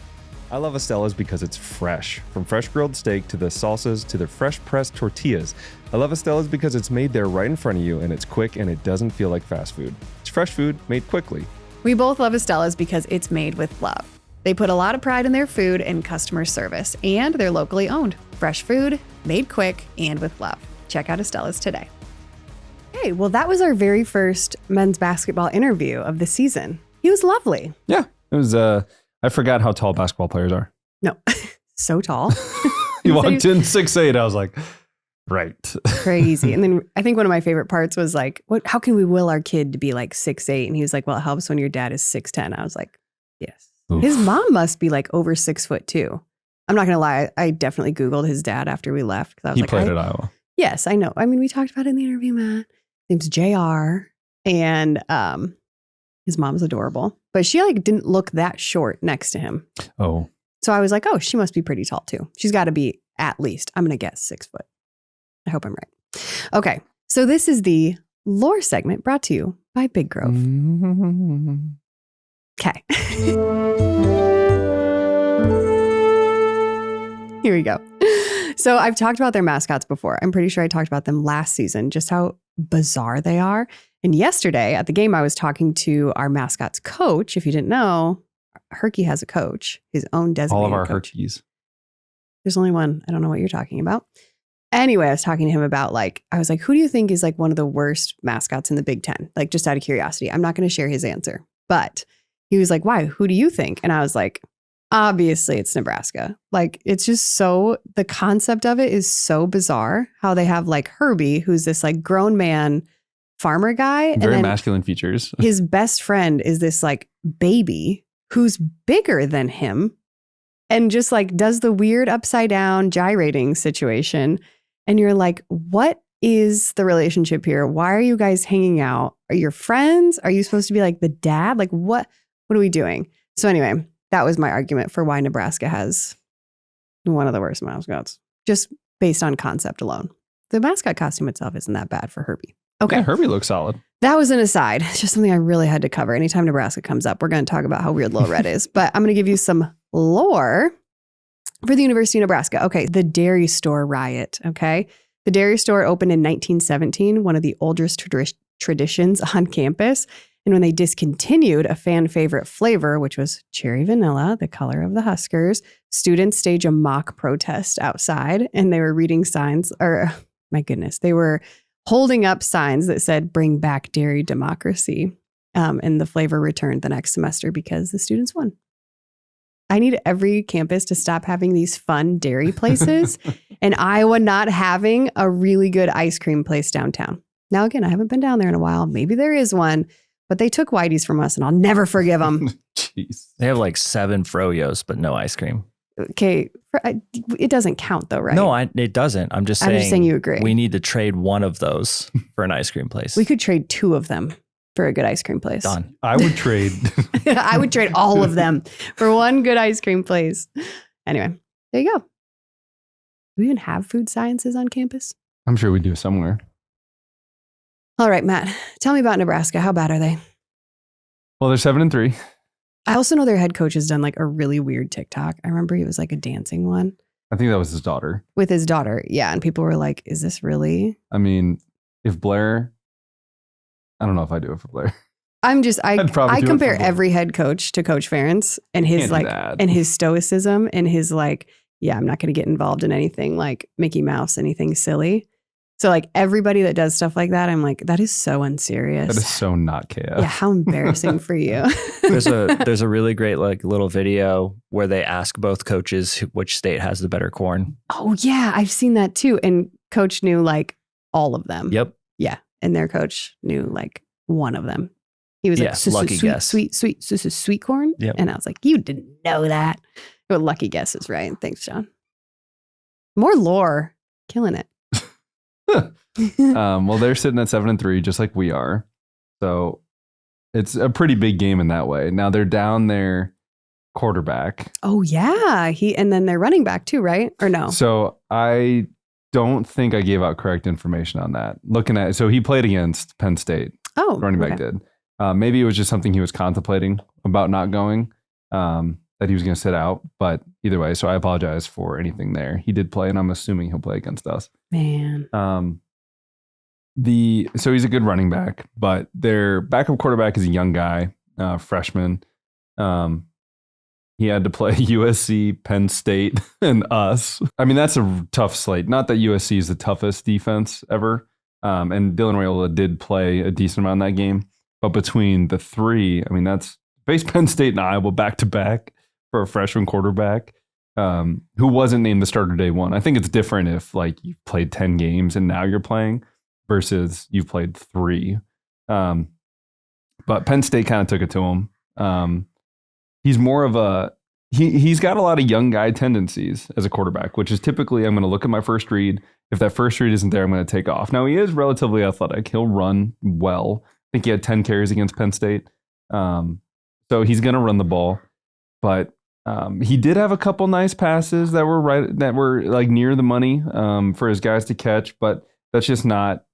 I love Estella's because it's fresh. From fresh grilled steak to the salsas to the fresh pressed tortillas. I love Estella's because it's made there right in front of you and it's quick and it doesn't feel like fast food. It's fresh food made quickly. We both love Estella's because it's made with love. They put a lot of pride in their food and customer service, and they're locally owned. Fresh food, made quick, and with love. Check out Estella's today. Hey, well, that was our very first men's basketball interview of the season. He was lovely. Yeah, it was, I forgot how tall basketball players are. No, so tall. He walked in 6'8". I was like, right. Crazy. And then I think one of my favorite parts was like, how can we will our kid to be like 6'8"? And he was like, well, it helps when your dad is 6'10". I was like, yes. Oof. His mom must be like over 6 foot too. I'm not going to lie. I definitely Googled his dad after we left. I was He like, played at Iowa. Yes, I know. I mean, we talked about it in the interview, Matt. His name's JR. And his mom's adorable. But she like didn't look that short next to him. Oh. So I was like, oh, she must be pretty tall too. She's got to be at least, I'm going to guess 6 foot. I hope I'm right. Okay. So this is the lore segment brought to you by Big Grove. Okay. Here we go. So I've talked about their mascots before. I'm pretty sure I talked about them last season, just how bizarre they are. And yesterday at the game, I was talking to our mascot's coach. If you didn't know, Herky has a coach, his own designated All of our coach. Herkies. There's only one. I don't know what you're talking about. Anyway, I was talking to him about I was like, who do you think is like one of the worst mascots in the Big Ten? Like just out of curiosity. I'm not going to share his answer, but he was like, why? Who do you think? And I was like, obviously it's Nebraska. Like it's just the concept of it is so bizarre how they have like Herbie, who's this like grown man farmer guy. Very and then masculine features. his best friend is this like baby who's bigger than him and just like does the weird upside down gyrating situation. And you're like, what is the relationship here? Why are you guys hanging out? Are you friends? Are you supposed to be like the dad? Like what are we doing? So anyway, that was my argument for why Nebraska has one of the worst mascots, just based on concept alone. The mascot costume itself isn't that bad for Herbie. Okay. Yeah, Herbie looks solid. That was an aside. It's just something I really had to cover. Anytime Nebraska comes up, we're going to talk about how weird Little Red is. But I'm going to give you some lore for the University of Nebraska. Okay, the dairy store riot, okay? The dairy store opened in 1917, one of the oldest traditions on campus. And when they discontinued a fan favorite flavor, which was cherry vanilla, the color of the Huskers, students staged a mock protest outside and they were reading signs, my goodness, they were holding up signs that said, bring back dairy democracy. And the flavor returned the next semester because the students won. I need every campus to stop having these fun dairy places and Iowa not having a really good ice cream place downtown. Now, again, I haven't been down there in a while. Maybe there is one, but they took Whitey's from us and I'll never forgive them. Jeez. They have like 7 froyos, but no ice cream. Okay. It doesn't count though, right? No, it doesn't. I'm just saying you agree. We need to trade one of those for an ice cream place. We could trade 2 of them for a good ice cream place. Done. I would trade. I would trade all of them for one good ice cream place. Anyway, there you go. Do we even have food sciences on campus? I'm sure we do somewhere. All right, Matt, tell me about Nebraska. How bad are they? Well, they're 7-3. I also know their head coach has done like a really weird TikTok. I remember he was like a dancing one I think that was his daughter. with his daughter. Yeah. And people were like, is this really? I mean, if Blair, I don't know if I do it for Blair. I'm just, I'd probably I do it compare for Blair. every head coach to Coach Ferentz and his Can't do like, that. and his stoicism and his like, yeah, I'm not going to get involved in anything like Mickey Mouse, anything silly. So like everybody that does stuff like that, I'm like, that is so unserious. That is so not KF. Yeah, how embarrassing for you. There's a really great like little video where they ask both coaches which state has the better corn. Oh yeah, I've seen that too. And Coach knew like all of them. Yep. Yeah. And their coach knew like one of them. He was like, lucky guess. Sweet corn. Yep. And I was like, you didn't know that. But lucky guess is right. Thanks, John. More lore. Killing it. Well, they're sitting at 7-3, just like we are. So it's a pretty big game in that way. Now they're down their quarterback. Oh, yeah. And then their running back too, right? Or no? So I don't think I gave out correct information on that. Looking at, so he played against Penn State. Oh, running back did. Maybe it was just something he was contemplating about not going, that he was going to sit out. But either way, so I apologize for anything there. He did play, and I'm assuming he'll play against us. Man. So he's a good running back, but their backup quarterback is a young guy, freshman. He had to play USC, Penn State, and us. I mean, that's a tough slate. Not that USC is the toughest defense ever. And Dylan Raiola did play a decent amount in that game. But between the three, I mean, that's faced Penn State and Iowa back to back for a freshman quarterback who wasn't named the starter day one. I think it's different if like you've played 10 games and now you're playing versus you've played 3. But Penn State kind of took it to him. He's more of a he's got a lot of young guy tendencies as a quarterback, which is typically I'm going to look at my first read. If that first read isn't there, I'm going to take off. Now he is relatively athletic. He'll run well. I think he had 10 carries against Penn State. So he's going to run the ball, but he did have a couple nice passes that were like near the money for his guys to catch, but that's just not,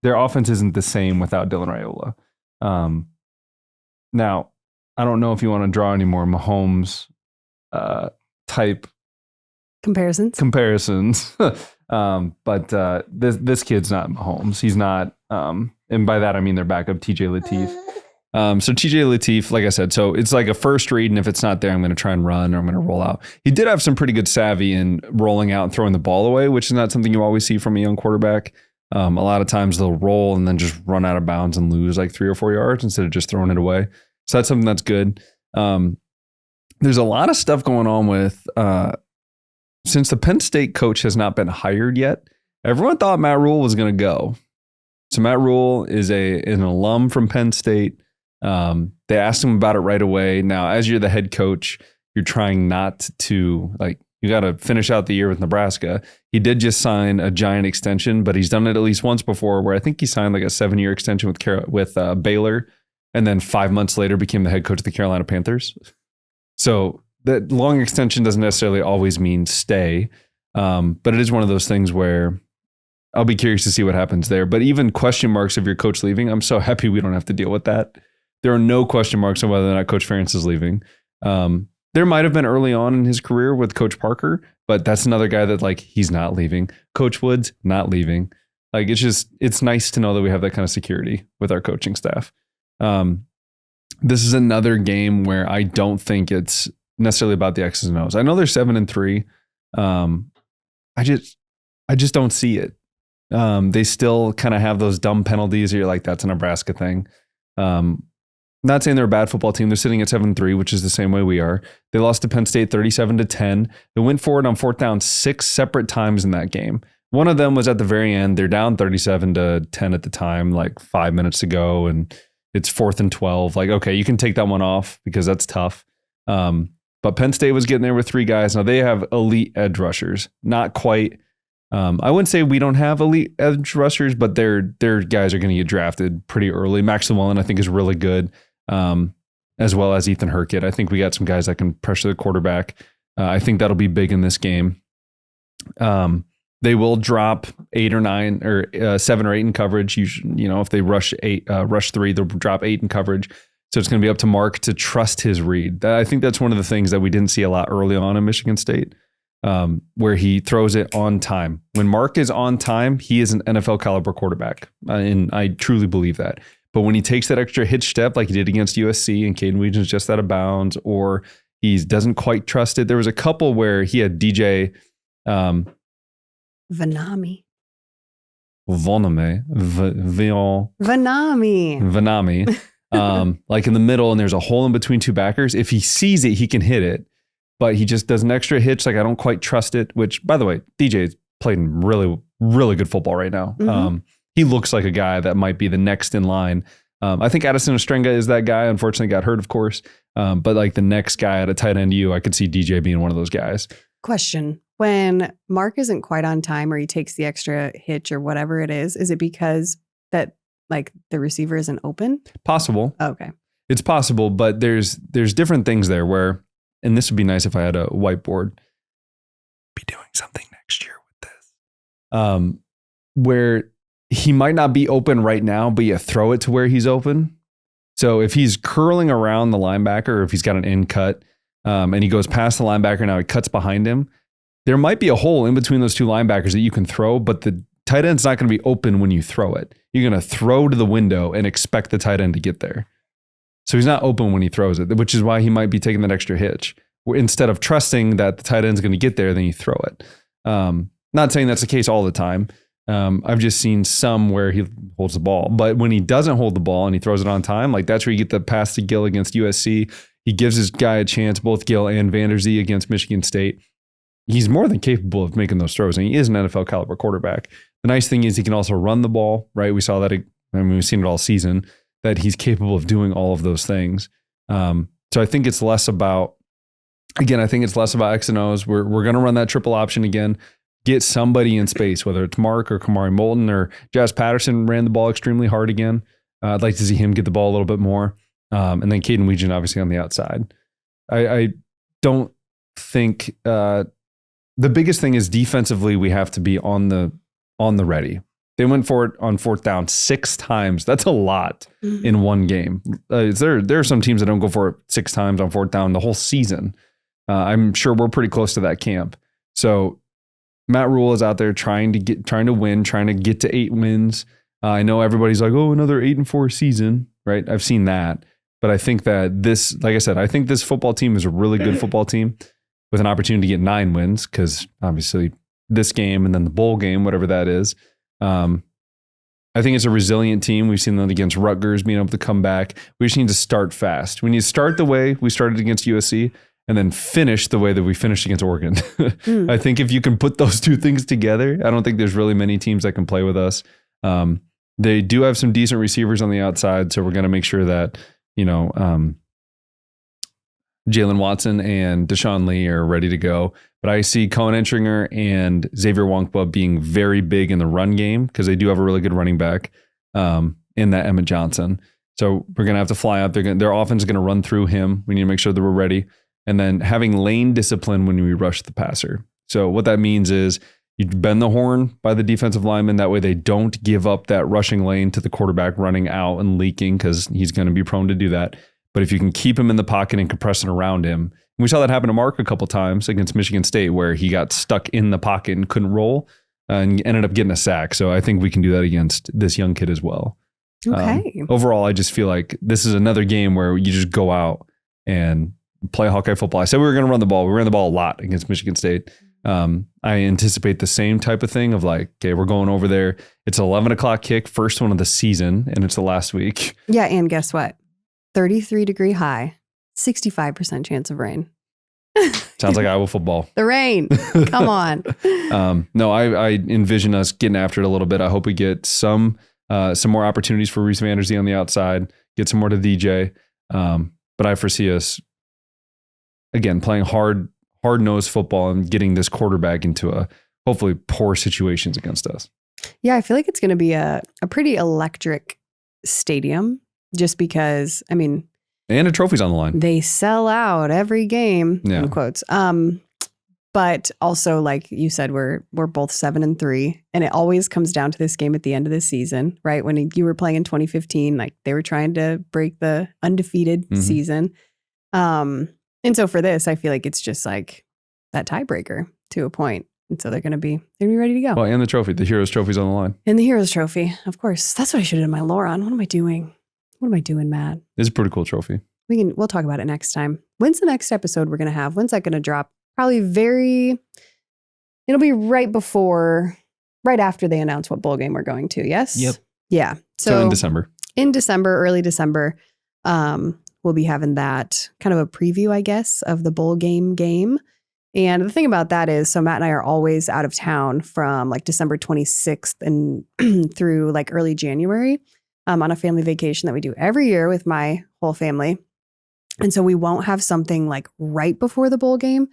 their offense isn't the same without Dylan Raiola. Now, I don't know if you want to draw any more Mahomes type comparisons. But this kid's not Mahomes. He's not, and by that I mean their backup TJ Lateef. So TJ Lateef, like I said, so it's like a first read, and if it's not there, I'm going to try and run or I'm going to roll out. He did have some pretty good savvy in rolling out and throwing the ball away, which is not something you always see from a young quarterback. A lot of times they'll roll and then just run out of bounds and lose like 3 or 4 yards instead of just throwing it away. So that's something that's good. There's a lot of stuff going on with, since the Penn State coach has not been hired yet, everyone thought Matt Rule was going to go. So Matt Rule is an alum from Penn State. They asked him about it right away. Now, as you're the head coach, you're trying not to, like, you got to finish out the year with Nebraska. He did just sign a giant extension, but he's done it at least once before, where I think he signed like a 7-year extension with Baylor, and then 5 months later became the head coach of the Carolina Panthers. So that long extension doesn't necessarily always mean stay, but it is one of those things where I'll be curious to see what happens there. But even question marks of your coach leaving, I'm so happy we don't have to deal with that. There are no question marks on whether or not Coach Ferentz is leaving. There might have been early on in his career with Coach Parker, but that's another guy that, like, he's not leaving. Coach Woods, not leaving. Like, it's nice to know that we have that kind of security with our coaching staff. This is another game where I don't think it's necessarily about the X's and O's. I know they're 7-3. I just don't see it. They still kind of have those dumb penalties. You're like, that's a Nebraska thing. Not saying they're a bad football team. They're sitting at 7-3, which is the same way we are. They lost to Penn State 37-10. They went forward on 4th down 6 separate times in that game. One of them was at the very end. They're down 37-10 at the time, like 5 minutes to go, and it's 4th and 12. Like, okay, you can take that one off because that's tough. But Penn State was getting there with 3 guys. Now they have elite edge rushers. Not quite. I wouldn't say we don't have elite edge rushers, but their guys are going to get drafted pretty early. Max Llewellyn, I think, is really good, as well as Ethan Hurkett. I think we got some guys that can pressure the quarterback. I think that'll be big in this game. They will drop 8 or 9 or 7 or 8 in coverage. You know, if they rush 3, they'll drop 8 in coverage. So it's going to be up to Mark to trust his read. I think that's one of the things that we didn't see a lot early on in Michigan State, where he throws it on time. When Mark is on time, he is an NFL caliber quarterback. And I truly believe that. But when he takes that extra hitch step, like he did against USC and Caden Weeden's just out of bounds, or he doesn't quite trust it. There was a couple where he had DJ Vanami. Like in the middle, and there's a hole in between 2 backers. If he sees it, he can hit it, but he just does an extra hitch. Like, I don't quite trust it, which, by the way, DJ's playing really, really good football right now. Mm-hmm. he looks like a guy that might be the next in line. I think Addison Ostrenga is that guy. Unfortunately, got hurt, of course. But like the next guy at a tight end I could see DJ being one of those guys. Question. When Mark isn't quite on time or he takes the extra hitch or whatever it is it because that like the receiver isn't open? Possible. Okay. It's possible, but there's different things there where, and this would be nice if I had a whiteboard. Be doing something next year with this. Where he might not be open right now, but you throw it to where he's open. So if he's curling around the linebacker, or if he's got an in cut, and he goes past the linebacker, now he cuts behind him, there might be a hole in between those two linebackers that you can throw, but the tight end's not going to be open when you throw it. You're going to throw to the window and expect the tight end to get there. So he's not open when he throws it, which is why he might be taking that extra hitch. Instead of trusting that the tight end's going to get there, then you throw it. Not saying that's the case all the time. I've just seen some where he holds the ball, but when he doesn't hold the ball and he throws it on time, like that's where you get the pass to Gill against USC. He gives his guy a chance, both Gill and VandeBergs against Michigan State. He's more than capable of making those throws, and he is an NFL caliber quarterback. The nice thing is he can also run the ball, right? We saw that. We've seen it all season that he's capable of doing all of those things. So I think it's less about, X and O's. We're going to run that triple option again. Get somebody in space, whether it's Mark or Kamari Moulton or Jazz Patterson ran the ball extremely hard again. I'd like to see him get the ball a little bit more. And then Caden Weegan obviously on the outside. I don't think the biggest thing is defensively we have to be on the ready. They went for it on fourth down 6 times. That's a lot in one game. There are some teams that don't go for it 6 times on fourth down the whole season. I'm sure we're pretty close to that camp. So Matt Rule is out there trying to win, trying to get to 8 wins. I know everybody's like, oh, another 8-4 season, right? I've seen that. But I think that this, like I said, I think this football team is a really good football team with an opportunity to get 9 wins because obviously this game and then the bowl game, whatever that is. I think it's a resilient team. We've seen that against Rutgers being able to come back. We just need to start fast. We need to start the way we started against USC and then finish the way that we finished against Oregon. I think if you can put those two things together, I don't think there's really many teams that can play with us. They do have some decent receivers on the outside, so we're going to make sure that, Jalen Watson and Deshaun Lee are ready to go. But I see Cohen Entringer and Xavier Wonkwa being very big in the run game because they do have a really good running back in that Emmett Johnson. So we're going to have to fly out. Their offense is going to run through him. We need to make sure that we're ready. And then having lane discipline when we rush the passer. So what that means is you bend the horn by the defensive lineman. That way they don't give up that rushing lane to the quarterback running out and leaking because he's going to be prone to do that. But if you can keep him in the pocket and compress it around him, we saw that happen to Mark a couple times against Michigan State where he got stuck in the pocket and couldn't roll and ended up getting a sack. So I think we can do that against this young kid as well. Okay. Overall, I just feel like this is another game where you just go out and play Hawkeye football. I said we were going to run the ball. We ran the ball a lot against Michigan State. I anticipate the same type of thing of like, okay, we're going over there. It's an 11 o'clock kick, first one of the season, and it's the last week. Yeah, and guess what? 33-degree high, 65% chance of rain. Sounds like Iowa football. The rain. Come on. No, I envision us getting after it a little bit. I hope we get some more opportunities for Reese VandeBergs on the outside, get some more to DJ. But I foresee us, again, playing hard-nosed football and getting this quarterback into a hopefully poor situations against us. Yeah, I feel like it's going to be a pretty electric stadium just because, I mean, and a trophy's on the line. They sell out every game, in quotes. But also, like you said, we're both 7-3, and it always comes down to this game at the end of the season, right? When you were playing in 2015, like they were trying to break the undefeated season. And so for this, I feel like it's just like that tiebreaker to a point. And so they're going to be ready to go. Well, and the trophy, the Heroes Trophy's on the line. And the Heroes Trophy, of course. That's what I should have done my lore on. What am I doing? What am I doing, Matt? It's a pretty cool trophy. We'll talk about it next time. When's the next episode we're going to have? When's that going to drop? Probably it'll be right after they announce what bowl game we're going to. Yes? Yep. Yeah. So in December. Early December, we'll be having that kind of a preview, I guess, of the bowl game. And the thing about that is, so Matt and I are always out of town from like December 26th and through like early January on a family vacation that we do every year with my whole family. And so we won't have something like right before the bowl game.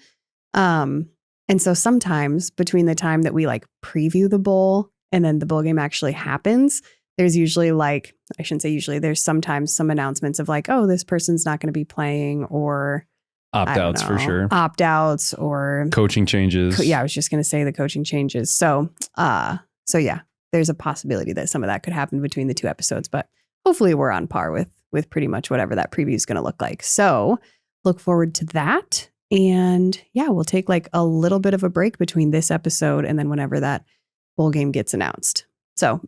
And so sometimes between the time that we like preview the bowl and then the bowl game actually happens, there's usually like, I shouldn't say usually, there's sometimes some announcements of like, oh, this person's not going to be playing, or Opt-outs for sure. Opt-outs or Coaching changes. I was just going to say the coaching changes. So yeah, there's a possibility that some of that could happen between the two episodes, but hopefully we're on par with pretty much whatever that preview is going to look like. So look forward to that. And yeah, we'll take like a little bit of a break between this episode and then whenever that bowl game gets announced. So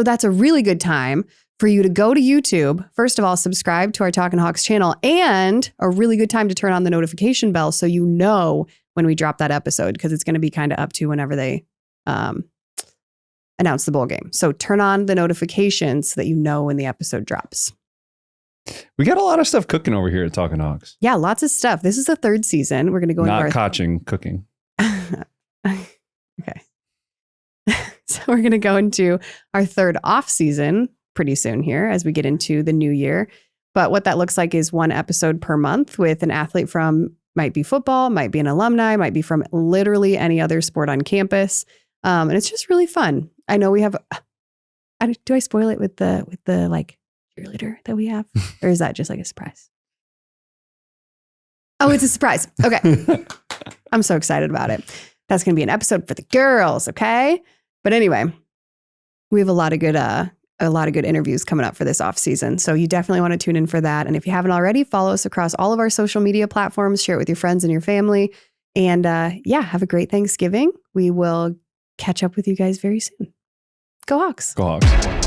that's a really good time for you to go to YouTube. First of all, subscribe to our Talkin Hawks channel, and a really good time to turn on the notification bell so you know when we drop that episode, because it's going to be kind of up to whenever they announce the bowl game. So turn on the notifications so that you know when the episode drops. We got a lot of stuff cooking over here at Talkin Hawks. Yeah, lots of stuff. This is the third season. We're going to go Not into Koching, cooking. Okay. So we're going to go into our third off season pretty soon here as we get into the new year. But what that looks like is one episode per month with an athlete from, might be football, might be an alumni, might be from literally any other sport on campus. And it's just really fun. I know we have, do I spoil it with the like cheerleader that we have? Or is that just like a surprise? Oh, it's a surprise. Okay. I'm so excited about it. That's going to be an episode for the girls. Okay. But anyway, we have a lot of good interviews coming up for this off season. So you definitely want to tune in for that. And if you haven't already, follow us across all of our social media platforms, share it with your friends and your family. And have a great Thanksgiving. We will catch up with you guys very soon. Go Hawks. Go Hawks.